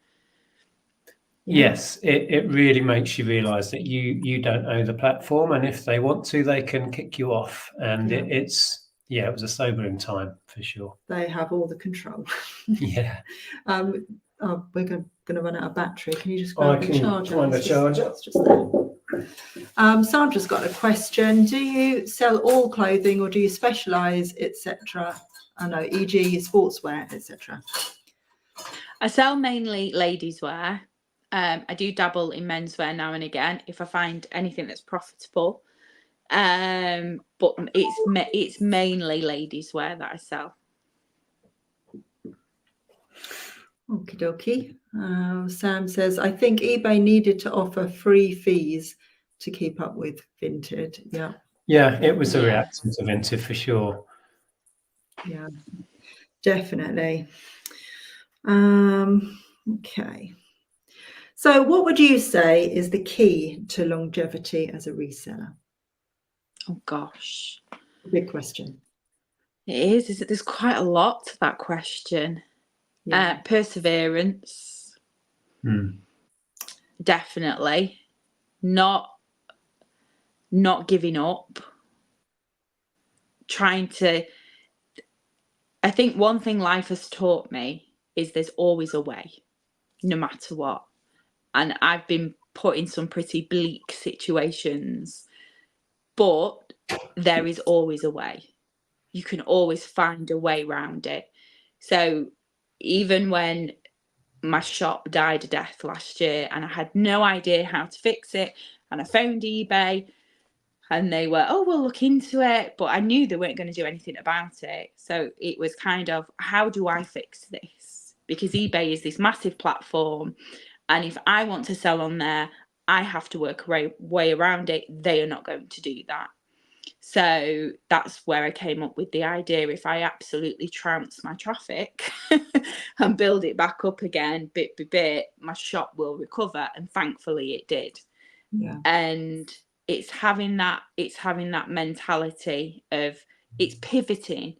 Yes, it really makes you realise that you don't owe the platform, and if they want to, they can kick you off. And it was a sobering time for sure. They have all the control. Yeah. We're going to run out of battery. Can you just grab the charger? Find the charger. It's just there. Sandra's got a question. Do you sell all clothing, or do you specialise, etc.? I know, e.g. sportswear, etc. I sell mainly ladies' wear. I do dabble in menswear now and again if I find anything that's profitable. But it's mainly ladies' wear that I sell. Okie dokie. Sam says, I think eBay needed to offer free fees to keep up with Vinted. Yeah, it was a reaction to Vinted for sure. Yeah, definitely. Okay. So what would you say is the key to longevity as a reseller? Oh gosh. Big question. It is it? There's quite a lot to that question. Perseverance. Definitely. Not giving up. I think one thing life has taught me is there's always a way, no matter what. and I've been put in some pretty bleak situations, but there is always a way. You can always find a way around it. So even when my shop died a death last year and I had no idea how to fix it, and I phoned eBay and they were, oh, we'll look into it, but I knew they weren't going to do anything about it. So it was kind of, how do I fix this? Because eBay is this massive platform, and if I want to sell on there, I have to work a way around it. They are not going to do that. So that's where I came up with the idea, if I absolutely trounce my traffic and build it back up again bit by bit, my shop will recover. And thankfully it did. Yeah. And it's having that mentality of, it's pivoting.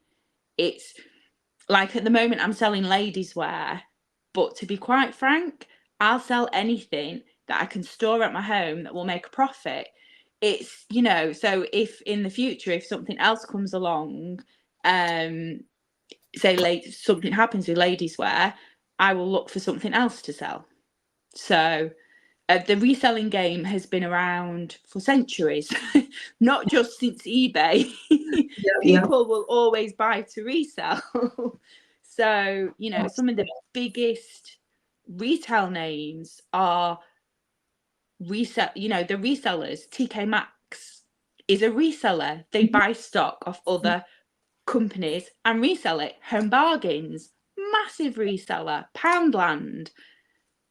It's like, at the moment I'm selling ladies wear, but to be quite frank, I'll sell anything that I can store at my home that will make a profit. It's, you know, so if in the future, if something else comes along, say something happens with ladies wear, I will look for something else to sell. So the reselling game has been around for centuries, not just since eBay. People will always buy to resell. So, you know, some of the biggest retail names are the resellers. TK Maxx is a reseller. They buy stock off other companies and resell it. Home Bargains, massive reseller. Poundland.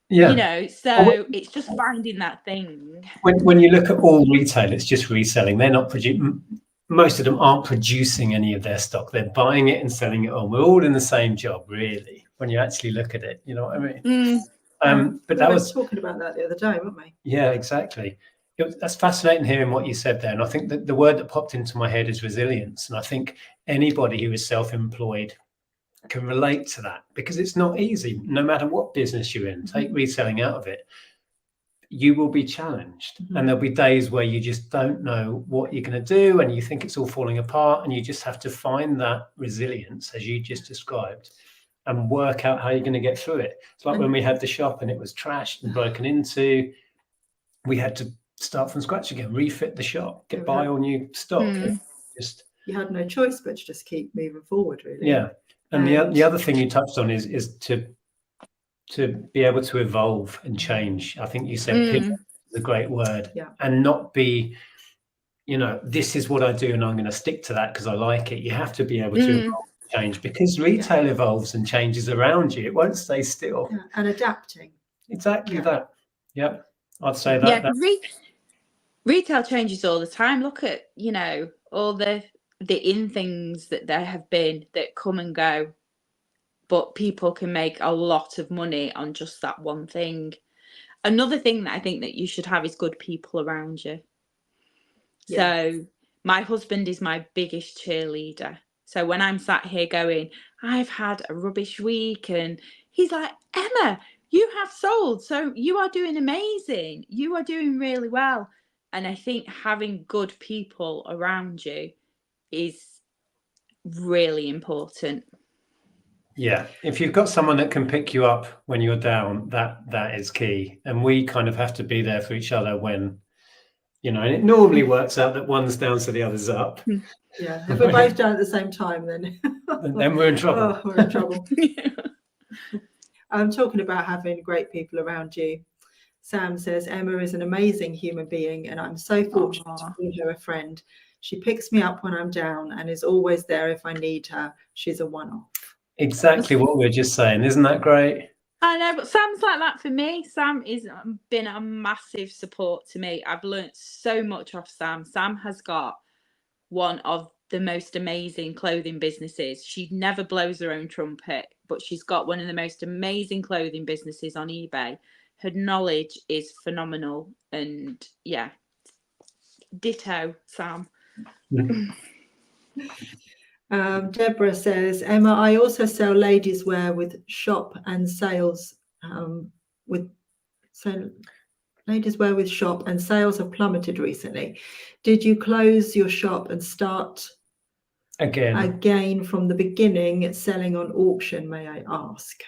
Yeah. You know, so it's just finding that thing. When you look at all retail, it's just reselling. They're not producing. Most of them aren't producing any of their stock. They're buying it and selling it on. We're all in the same job, really, when you actually look at it. You know what I mean? But that was talking about that the other day, weren't we? Yeah, exactly. That's fascinating hearing what you said there. And I think that the word that popped into my head is resilience. And I think anybody who is self-employed can relate to that, because it's not easy. No matter what business you're in, take reselling out of it, you will be challenged. And there'll be days where you just don't know what you're going to do, and you think it's all falling apart, and you just have to find that resilience, as you just described, and work out how you're going to get through it. It's like when we had the shop and it was trashed and broken into, we had to start from scratch again, refit the shop, buy all new stock. You had no choice but to just keep moving forward, really. Yeah. And the other thing you touched on is to be able to evolve and change. I think you said pivot is a great word. And not be, you know, this is what I do and I'm going to stick to that because I like it. You have to be able to evolve and change, because retail evolves and changes around you. It won't stay still. And adapting. Exactly that. Yeah. I'd say that. Retail changes all the time. Look at, you know, all the in things that there have been that come and go, but people can make a lot of money on just that one thing. Another thing that I think that you should have is good people around you. So my husband is my biggest cheerleader. So when I'm sat here going, I've had a rubbish week, and he's like, Emma, you have sold, so you are doing amazing. You are doing really well. And I think having good people around you is really important. Yeah, if you've got someone that can pick you up when you're down, that is key. And we kind of have to be there for each other when, you know, and it normally works out that one's down so the other's up. Yeah, if we're both down at the same time, then we're in trouble. We're in trouble. I'm talking about having great people around you. Sam says, Emma is an amazing human being, and I'm so fortunate to call her a friend. She picks me up when I'm down and is always there if I need her. She's a one-off. Exactly what we were just saying. Isn't that great? I know, but Sam's like that for me. Sam has been a massive support to me. I've learned so much off Sam. Sam has got one of the most amazing clothing businesses. She never blows her own trumpet, but she's got one of the most amazing clothing businesses on eBay. Her knowledge is phenomenal. And yeah, ditto, Sam. Deborah says, Emma, I also sell ladies wear with shop and sales ladies wear with shop, and sales have plummeted recently. Did you close your shop and start again from the beginning selling on auction, may I ask?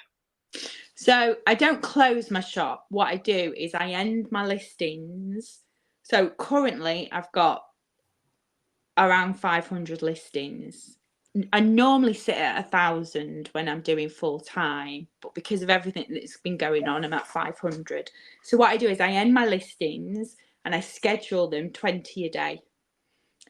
So I don't close my shop. What I do is I end my listings. So currently I've got around 500 listings. I normally sit at 1,000 when I'm doing full time, but because of everything that's been going on, I'm at 500. So what I do is I end my listings and I schedule them 20 a day.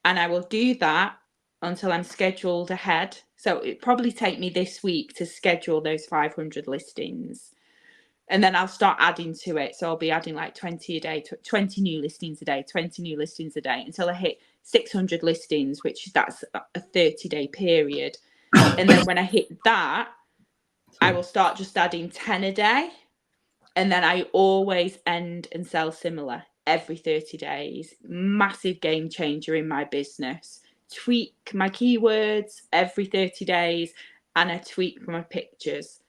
And I will do that until I'm scheduled ahead. So it probably take me this week to schedule those 500 listings. And then I'll start adding to it. So I'll be adding like 20 a day, 20 new listings a day, 20 new listings a day until I hit 600 listings, which that's a 30-day period. And then when I hit that, I will start just adding 10 a day. And then I always end and sell similar every 30 days. Massive game changer in my business. Tweak my keywords every 30 days and I tweak my pictures.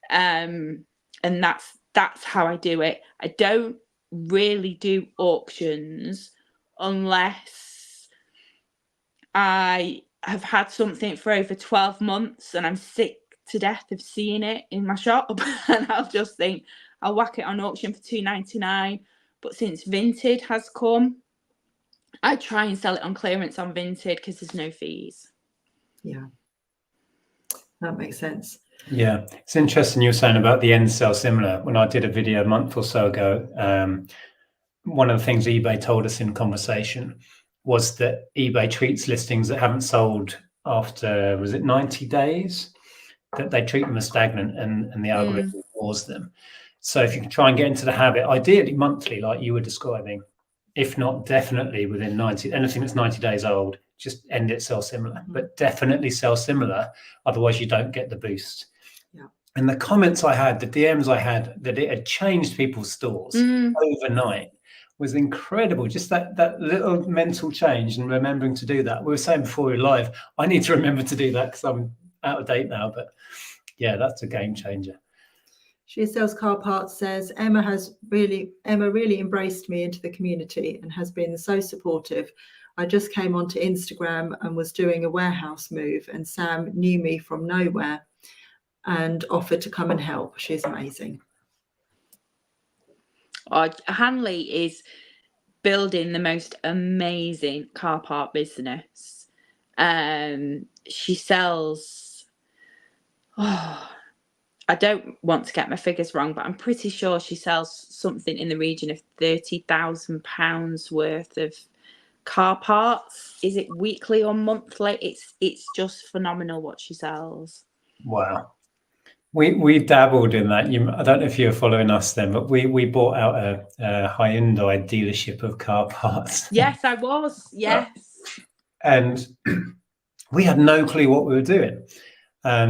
And that's how I do it. I don't really do auctions unless I have had something for over 12 months and I'm sick to death of seeing it in my shop. And I'll just think, I'll whack it on auction for $2.99. But since Vinted has come, I try and sell it on clearance on Vinted because there's no fees. Yeah, that makes sense. Yeah, it's interesting you were saying about the end sell similar. When I did a video a month or so ago, one of the things eBay told us in conversation was that eBay treats listings that haven't sold after, was it 90 days? That they treat them as stagnant and the algorithm ignores them. So if you can try and get into the habit, ideally monthly, like you were describing, if not definitely within 90, anything that's 90 days old, just end it, sell similar, but definitely sell similar. Otherwise you don't get the boost. Yeah. And the comments I had, the DMs I had, that it had changed people's stores overnight was incredible. Just that little mental change and remembering to do that. We were saying before we were live, I need to remember to do that because I'm out of date now, but yeah, that's a game changer. She Sells Car Parts says, Emma really embraced me into the community and has been so supportive. I just came onto Instagram and was doing a warehouse move and Sam knew me from nowhere and offered to come and help. She's amazing. Hanley is building the most amazing car park business. She sells, I don't want to get my figures wrong, but I'm pretty sure she sells something in the region of £30,000 worth of car parts. Is it weekly or monthly? It's just phenomenal what she sells. Wow. We dabbled in that. I don't know if you're following us then, but we bought out a Hyundai dealership of car parts. Yes, I was. Yes. And we had no clue what we were doing. I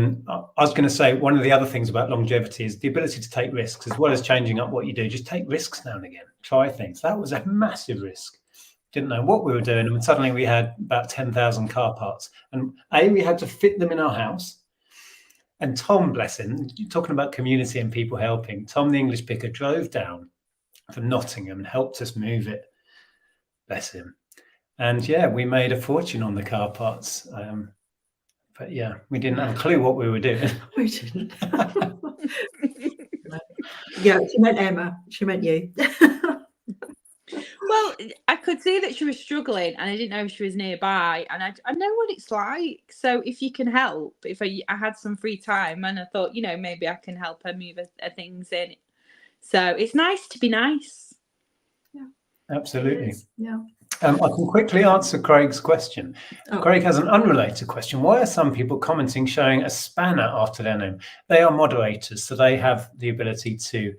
was going to say one of the other things about longevity is the ability to take risks, as well as changing up what you do. Just take risks now and again. Try things. That was a massive risk. Didn't know what we were doing, and suddenly we had about 10,000 car parts. And we had to fit them in our house. And Tom, bless him, talking about community and people helping, Tom, the English picker, drove down from Nottingham and helped us move it. Bless him. And yeah, we made a fortune on the car parts. But yeah, we didn't have a clue what we were doing. We didn't. Yeah, she meant Emma. She meant you. Well, I could see that she was struggling and I didn't know if she was nearby. And I know what it's like. So if you can help, if I had some free time and I thought, maybe I can help her move her things in. So it's nice to be nice. Yeah, absolutely. Yeah. I can quickly answer Craig's question. Craig has an unrelated question. Why are some people commenting showing a spanner after their name? They are moderators, so they have the ability to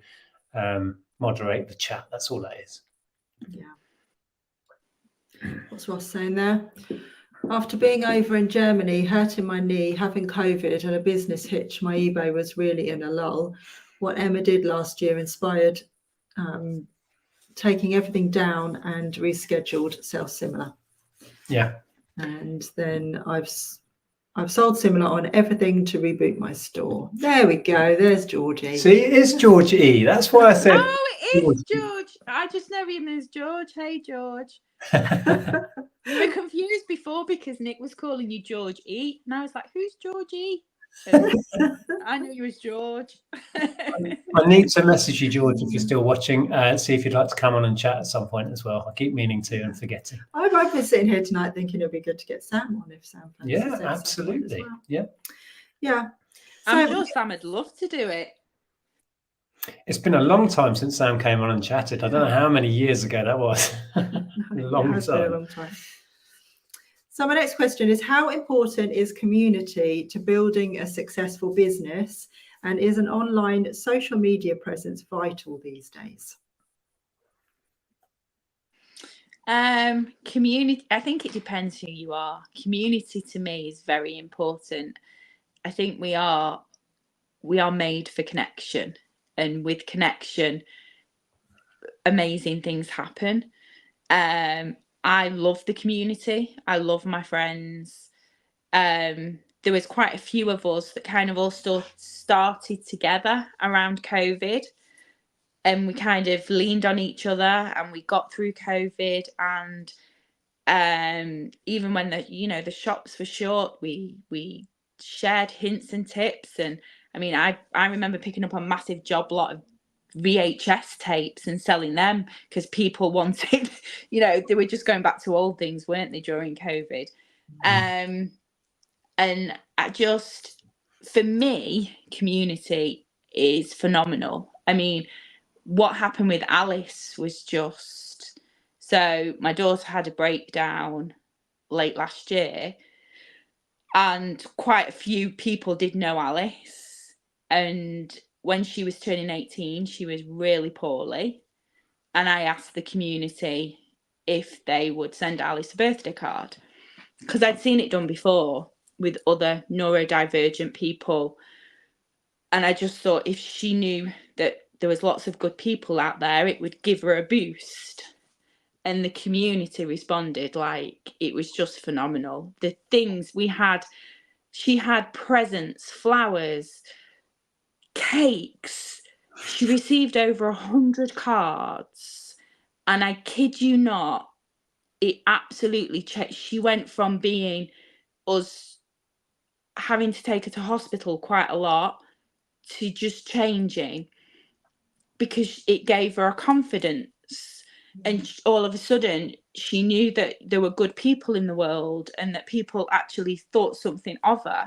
moderate the chat. That's all that is. Yeah. What's Ross saying there? After being over in Germany, hurting my knee, having COVID and a business hitch, my eBay was really in a lull. What Emma did last year inspired taking everything down and rescheduled sell similar. Yeah. And then I've sold similar on everything to reboot my store. There we go. There's Georgie. See, it is George E. That's why I said. Oh, it is George. I just know him as George. Hey, George. We were confused before because Nick was calling you George E. And I was like, who's George E? I knew you was George. I need to message you, George, if you're still watching, see if you'd like to come on and chat at some point as well. I keep meaning to and forgetting. I've been sitting here tonight thinking it'd be good to get Sam on if Sam fancies Yeah, it at some point as absolutely. well. Yeah. Yeah. I'm So- sure Sam would love to do it. It's been a long time since Sam came on and chatted. I don't know how many years ago that was. Long time. Been a long time. So my next question is, how important is community to building a successful business, and is an online social media presence vital these days? Community, I think it depends who you are. Community to me is very important. I think we are made for connection, and with connection, amazing things happen. I love the community. I love my friends. There was quite a few of us that kind of all started together around COVID, and we kind of leaned on each other and we got through COVID. And even when the shops were short, we shared hints and tips. And I mean, I remember picking up a massive job lot of VHS tapes and selling them because people wanted, they were just going back to old things, weren't they, during COVID? And for me, community is phenomenal. I mean, what happened with Alice was so my daughter had a breakdown late last year, and quite a few people did know Alice. And when she was turning 18, she was really poorly. And I asked the community if they would send Alice a birthday card, because I'd seen it done before with other neurodivergent people. And I just thought if she knew that there was lots of good people out there, it would give her a boost. And the community responded like it was just phenomenal. The things we had, she had presents, flowers, cakes. She received over 100 cards. And I kid you not, it absolutely changed. She went from being us having to take her to hospital quite a lot to just changing, because it gave her a confidence. And all of a sudden she knew that there were good people in the world and that people actually thought something of her.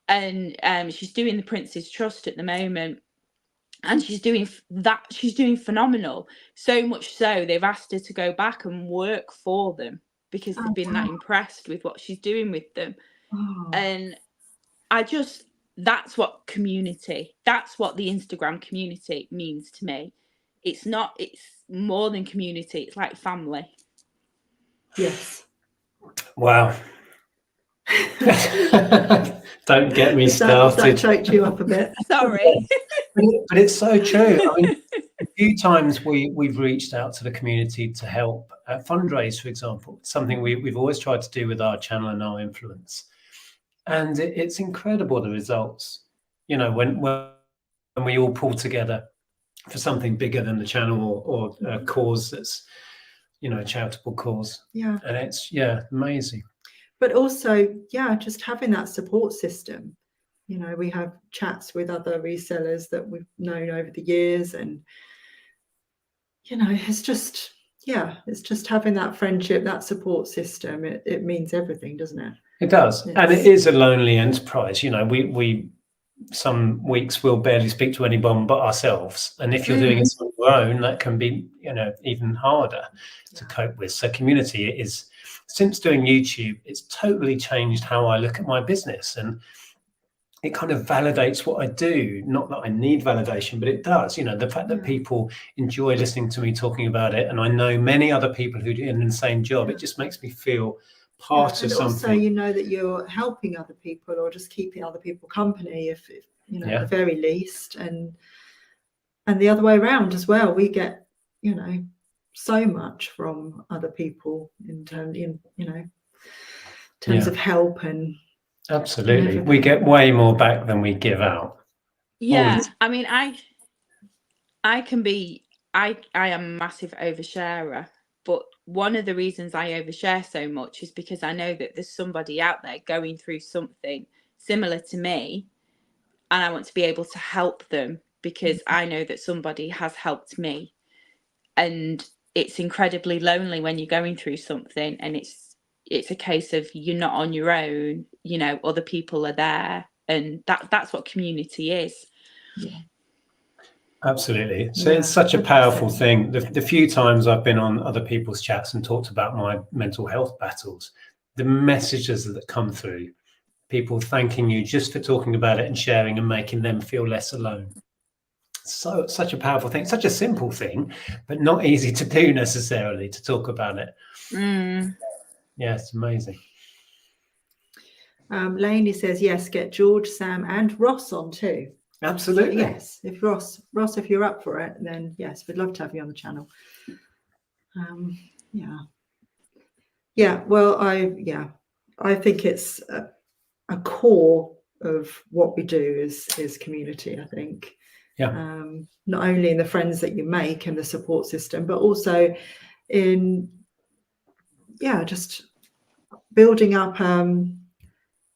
And she's doing the Prince's Trust at the moment, and she's doing phenomenal. So much so they've asked her to go back and work for them because they've been that impressed with what she's doing with them. And that's what community, that's what the Instagram community means to me. It's more than community. It's like family. Yes. Wow. Don't get me started. That choked you up a bit. Sorry. But it's so true. I mean, a few times we've reached out to the community to help fundraise, for example, something we've always tried to do with our channel and our influence. And it's incredible, the results, when we all pull together for something bigger than the channel or a cause that's, a charitable cause. Yeah. And it's, amazing. But also, just having that support system. We have chats with other resellers that we've known over the years, and, it's just having that friendship, that support system. It means everything, doesn't it? It does. And it is a lonely enterprise. We some weeks we'll barely speak to anyone but ourselves. And if you're doing it on your own, that can be, even harder to cope with. So community is, since doing YouTube, it's totally changed how I look at my business. And it kind of validates what I do. Not that I need validation, but it does. The fact that people enjoy listening to me talking about it, and I know many other people who do the same job, it just makes me feel part of something. And also, that you're helping other people or just keeping other people company, if at the very least. And the other way around as well. We get, so much from other people in terms of help and. Absolutely. We get way more back than we give out. Yeah. I mean, I am a massive oversharer, but one of the reasons I overshare so much is because I know that there's somebody out there going through something similar to me, and I want to be able to help them because I know that somebody has helped me. And it's incredibly lonely when you're going through something, and it's a case of you're not on your own, you know, other people are there, and that's what community is. Yeah. Absolutely. So Yeah, it's such a 100%. powerful thing. The few times I've been on other people's chats and talked about my mental health battles, the messages that come through, people thanking you just for talking about it and sharing and making them feel less alone. So such a powerful thing, such a simple thing, but not easy to do necessarily, to talk about it. Yeah, it's amazing. Lainey says, yes, get George, Sam and Ross on too. Absolutely. So yes, if Ross, if you're up for it, then yes, we'd love to have you on the channel. Well, I think it's a core of what we do is community, I think. Not only in the friends that you make and the support system, but also in just building up.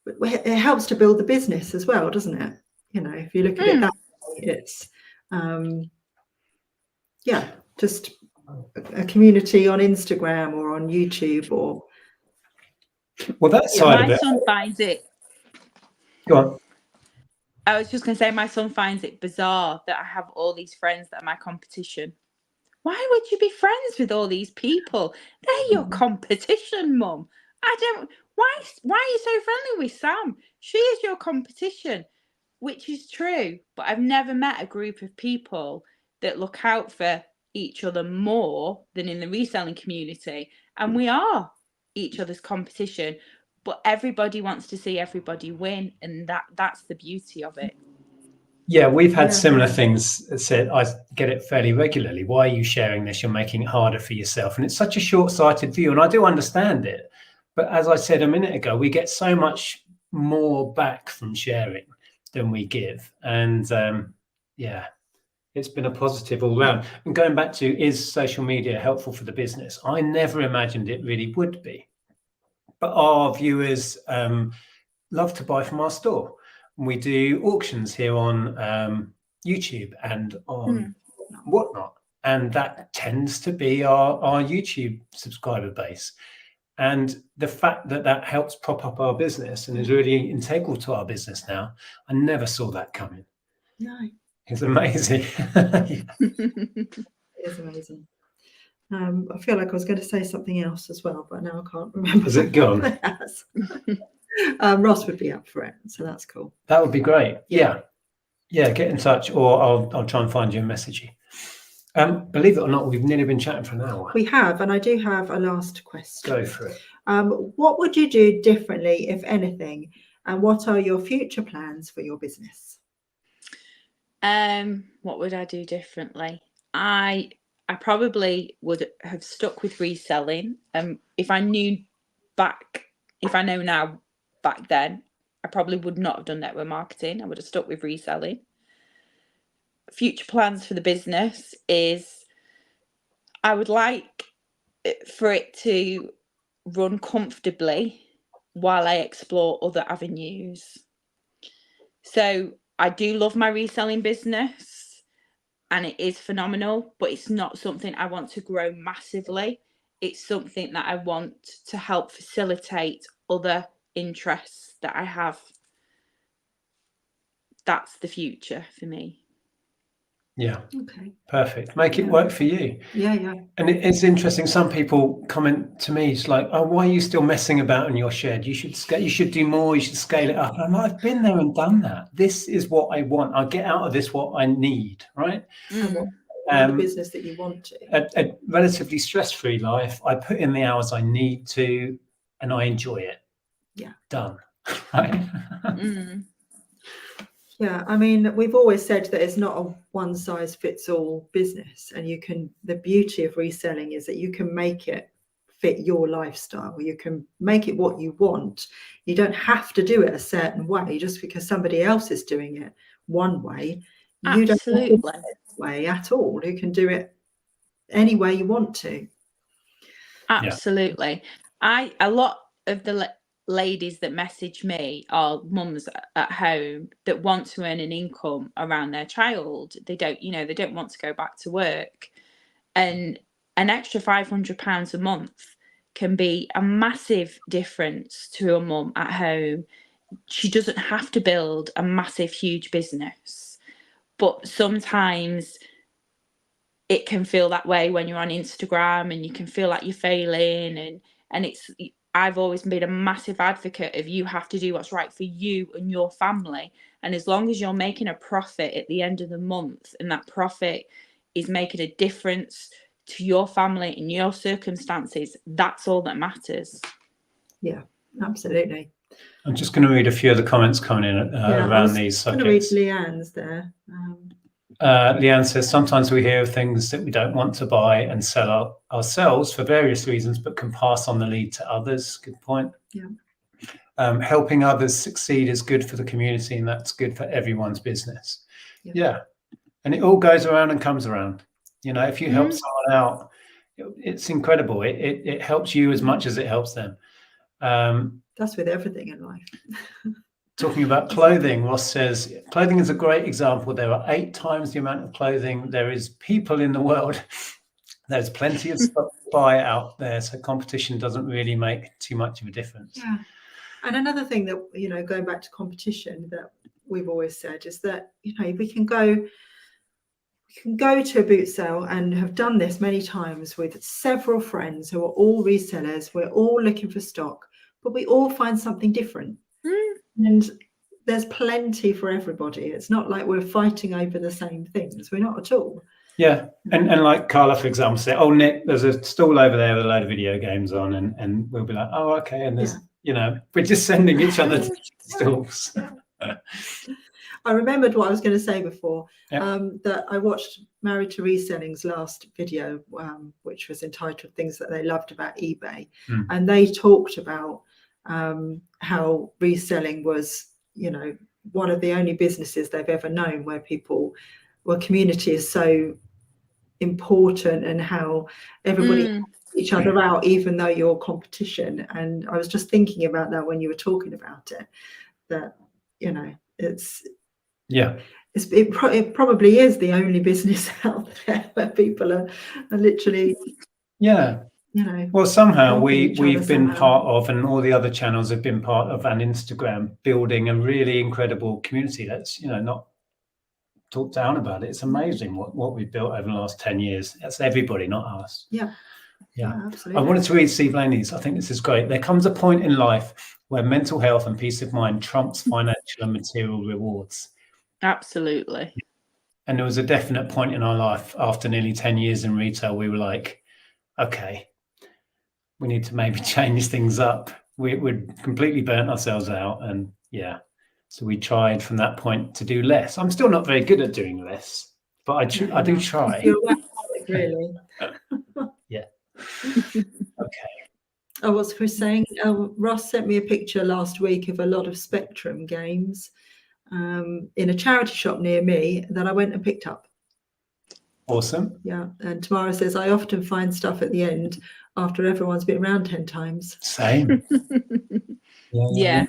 It helps to build the business as well, doesn't it? You know, if you look at it that way, it's just a community on Instagram or on YouTube or. Well, that side of it. My son finds it. Go on. I was just going to say, my son finds it bizarre that I have all these friends that are my competition. Why would you be friends with all these people? They're your competition, Mum. Why are you so friendly with Sam? She is your competition, which is true. But I've never met a group of people that look out for each other more than in the reselling community. And we are each other's competition, but everybody wants to see everybody win. And that's the beauty of it. Yeah, we've had similar things said. I get it fairly regularly. Why are you sharing this? You're making it harder for yourself. And it's such a short-sighted view. And I do understand it. But as I said a minute ago, we get so much more back from sharing than we give. And it's been a positive all round. And going back to, is social media helpful for the business? I never imagined it really would be. But our viewers love to buy from our store. We do auctions here on YouTube and on whatnot. And that tends to be our YouTube subscriber base. And the fact that that helps prop up our business and is really integral to our business now, I never saw that coming. No. It's amazing. It is amazing. I feel like I was going to say something else as well, but now I can't remember. Is it gone? Ross would be up for it, so that's cool. That would be great. Yeah, get in touch, or I'll try and find you and message you. Believe it or not, we've nearly been chatting for an hour. We have, and I do have a last question. Go for it. What would you do differently, if anything, and what are your future plans for your business? What would I do differently? I probably would have stuck with reselling. If I know now, back then, I probably would not have done network marketing. I would have stuck with reselling. Future plans for the business is I would like for it to run comfortably while I explore other avenues. So I do love my reselling business and it is phenomenal, but it's not something I want to grow massively. It's something that I want to help facilitate other interests that I have. That's the future for me. Yeah. Okay. Perfect. Make it work for you. Yeah. And it's interesting. Some people comment to me, it's like, "Oh, why are you still messing about in your shed? You should do more. You should scale it up." And I'm like, I've been there and done that. This is what I want. I get out of this what I need, right? The business that you want to. A relatively stress-free life. I put in the hours I need to, and I enjoy it. Yeah. Done. Right. Yeah, I mean, we've always said that it's not a one-size-fits-all business, and the beauty of reselling is that you can make it fit your lifestyle. You can make it what you want. You don't have to do it a certain way just because somebody else is doing it one way. You don't have to do it that way at all. You can do it any way you want to. Absolutely. A lot of the ladies that message me are mums at home that want to earn an income around their child. They don't want to go back to work, and an extra £500 a month can be a massive difference to a mum at home. She doesn't have to build a massive, huge business, but sometimes it can feel that way when you're on Instagram, and you can feel like you're failing, and I've always been a massive advocate of, you have to do what's right for you and your family, and as long as you're making a profit at the end of the month, and that profit is making a difference to your family and your circumstances, that's all that matters. Yeah, absolutely. I'm just going to read a few of the comments coming in around these subjects. I'm going to read Leanne's there. Leanne says, sometimes we hear of things that we don't want to buy and sell ourselves for various reasons, but can pass on the lead to others. Good point. Yeah. Helping others succeed is good for the community, and that's good for everyone's business. Yeah. And it all goes around and comes around. If you help someone out, it's incredible. It helps you as much as it helps them. That's with everything in life. Talking about clothing, Ross says, clothing is a great example. There are 8 times the amount of clothing there is people in the world. There's plenty of stuff to buy out there, so competition doesn't really make too much of a difference. Yeah. And another thing that, going back to competition, that we've always said is that, we can go to a boot sale, and have done this many times with several friends who are all resellers. We're all looking for stock, but we all find something different. And there's plenty for everybody. It's not like we're fighting over the same things. We're not at all. Yeah. And like Carla, for example, say, oh, Nick, there's a stall over there with a load of video games on, and we'll be like, oh, okay. And there's, we're just sending each other to stalls. I remembered what I was going to say before, that I watched Married to Reselling's last video, which was entitled Things That They Loved About eBay. And they talked about how reselling was, one of the only businesses they've ever known where community is so important, and how everybody helps each other out, even though you're competition. And I was just thinking about that when you were talking about it, that, it probably is the only business out there where people are literally, well, somehow we've been part of, and all the other channels have been part of, an Instagram building a really incredible community. That's not talk down about it. It's amazing what we've built over the last 10 years. That's everybody, not us. Yeah, absolutely. I wanted to read Steve Laney's. I think this is great. There comes a point in life where mental health and peace of mind trumps financial and material rewards. Absolutely. And there was a definite point in our life after nearly 10 years in retail, we were like, okay, we need to maybe change things up. We'd completely burnt ourselves out, and so we tried from that point to do less. I'm still not very good at doing less, but I do try. You're really. Yeah. Okay. Oh, what's Chris saying? Ross sent me a picture last week of a lot of Spectrum games in a charity shop near me that I went and picked up. Awesome. Yeah. And Tamara says, I often find stuff at the end after everyone's been around 10 times. Same. Yeah.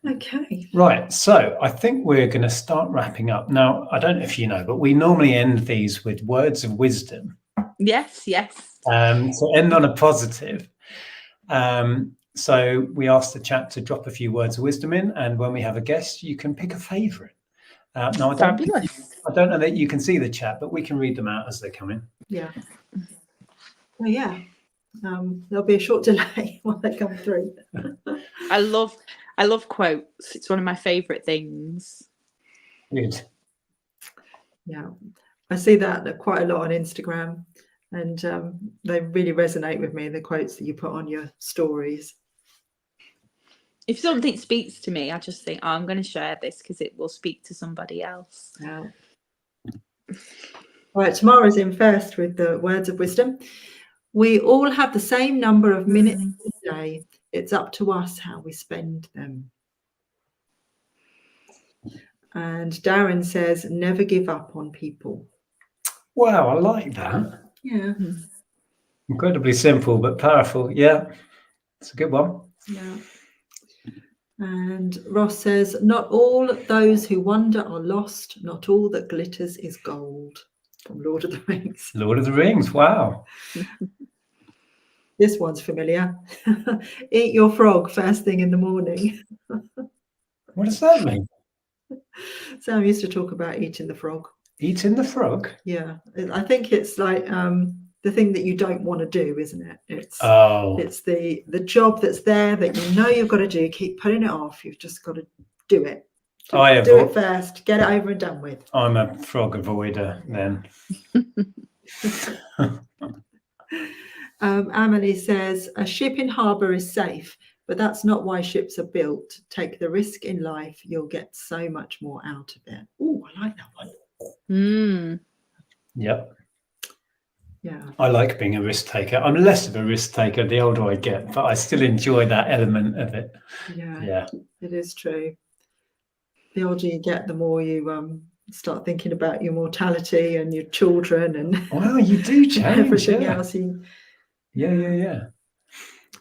Okay. Right. So I think we're going to start wrapping up. Now, I don't know if you know, but we normally end these with words of wisdom. Yes. So end on a positive. So we asked the chat to drop a few words of wisdom in, and when we have a guest, you can pick a favourite. Now, I don't know that you can see the chat, but we can read them out as they come in. Yeah. Well, yeah. There'll be a short delay while they come through. I love quotes. It's one of my favourite things. Good. Yeah. I see that quite a lot on Instagram, and they really resonate with me, the quotes that you put on your stories. If something speaks to me, I just think, I'm going to share this because it will speak to somebody else. Yeah. Right, Tamara's in first with the words of wisdom. We all have the same number of minutes a day. It's up to us how we spend them. And Darren says, never give up on people. Wow, I like that. Yeah. Incredibly simple, but powerful. Yeah. It's a good one. Yeah. And Ross says, not all those who wander are lost, not all that glitters is gold. From Lord of the Rings. Lord of the Rings. Wow. This one's familiar. Eat your frog first thing in the morning. What does that mean? Sam used to talk about eating the frog. Eating the frog? Yeah. I think it's like the thing that you don't want to do, isn't it? It's the job that's there that you know you've got to do. Keep putting it off. You've just got to do it. Do it first. Get it over and done with. I'm a frog avoider then. Amelie says, a ship in harbour is safe, but that's not why ships are built. Take the risk in life. You'll get so much more out of it. Oh, I like that one. Yep. Yeah. I like being a risk taker. I'm less of a risk taker the older I get, but I still enjoy that element of it. Yeah. It is true. The older you get, the more you start thinking about your mortality and your children and wow, you do change everything else. Yeah.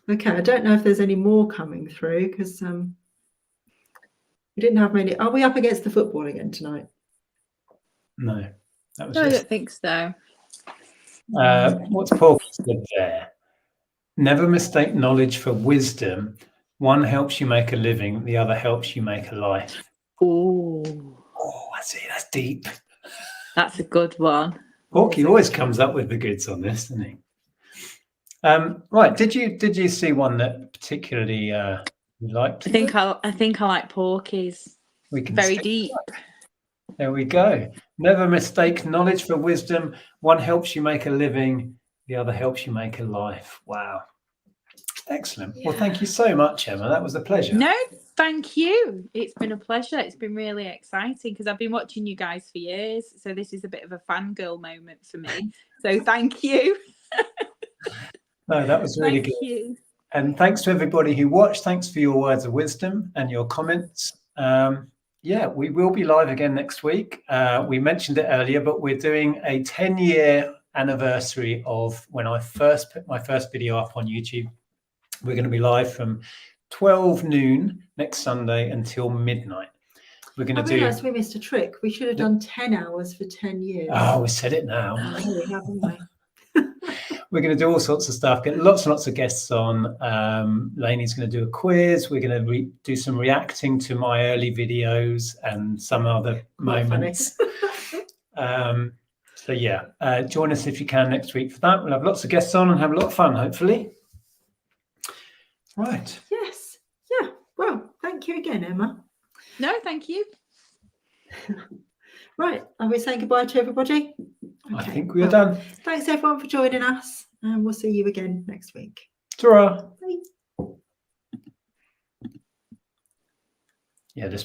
Okay, I don't know if there's any more coming through because we didn't have many. Are we up against the football again tonight? No, that was. I don't think so. What's Paul said there? Never mistake knowledge for wisdom. One helps you make a living, the other helps you make a life. Oh, that's it. That's deep. That's a good one. Porky always comes up with the goods on this, doesn't he? Right. Did you see one that particularly you liked? I think I like Porky's. We can very deep. There we go. Never mistake knowledge for wisdom. One helps you make a living, the other helps you make a life. Wow. Excellent. Yeah. Well, thank you so much, Emma. That was a pleasure. No, thank you. It's been a pleasure. It's been really exciting because I've been watching you guys for years. So this is a bit of a fangirl moment for me. So thank you. No, that was really good. Thank you. And thanks to everybody who watched. Thanks for your words of wisdom and your comments. Yeah, we will be live again next week. We mentioned it earlier, but we're doing a 10-year anniversary of when I first put my first video up on YouTube. We're going to be live from 12 noon next Sunday until midnight. We're going to do. I realised we missed a trick. We should have done 10 hours for 10 years. Oh, we said it now. Oh, we haven't we? We're going to do all sorts of stuff, get lots and lots of guests on. Lainey's going to do a quiz. We're going to do some reacting to my early videos and some other moments. So yeah, join us if you can next week for that. We'll have lots of guests on and have a lot of fun, hopefully. Right. Yes. Yeah. Well, thank you again, Emma. No, thank you. Right. Are we saying goodbye to everybody? Okay. I think we're done. Thanks everyone for joining us, and we'll see you again next week. Ta-ra. Bye. Yeah, this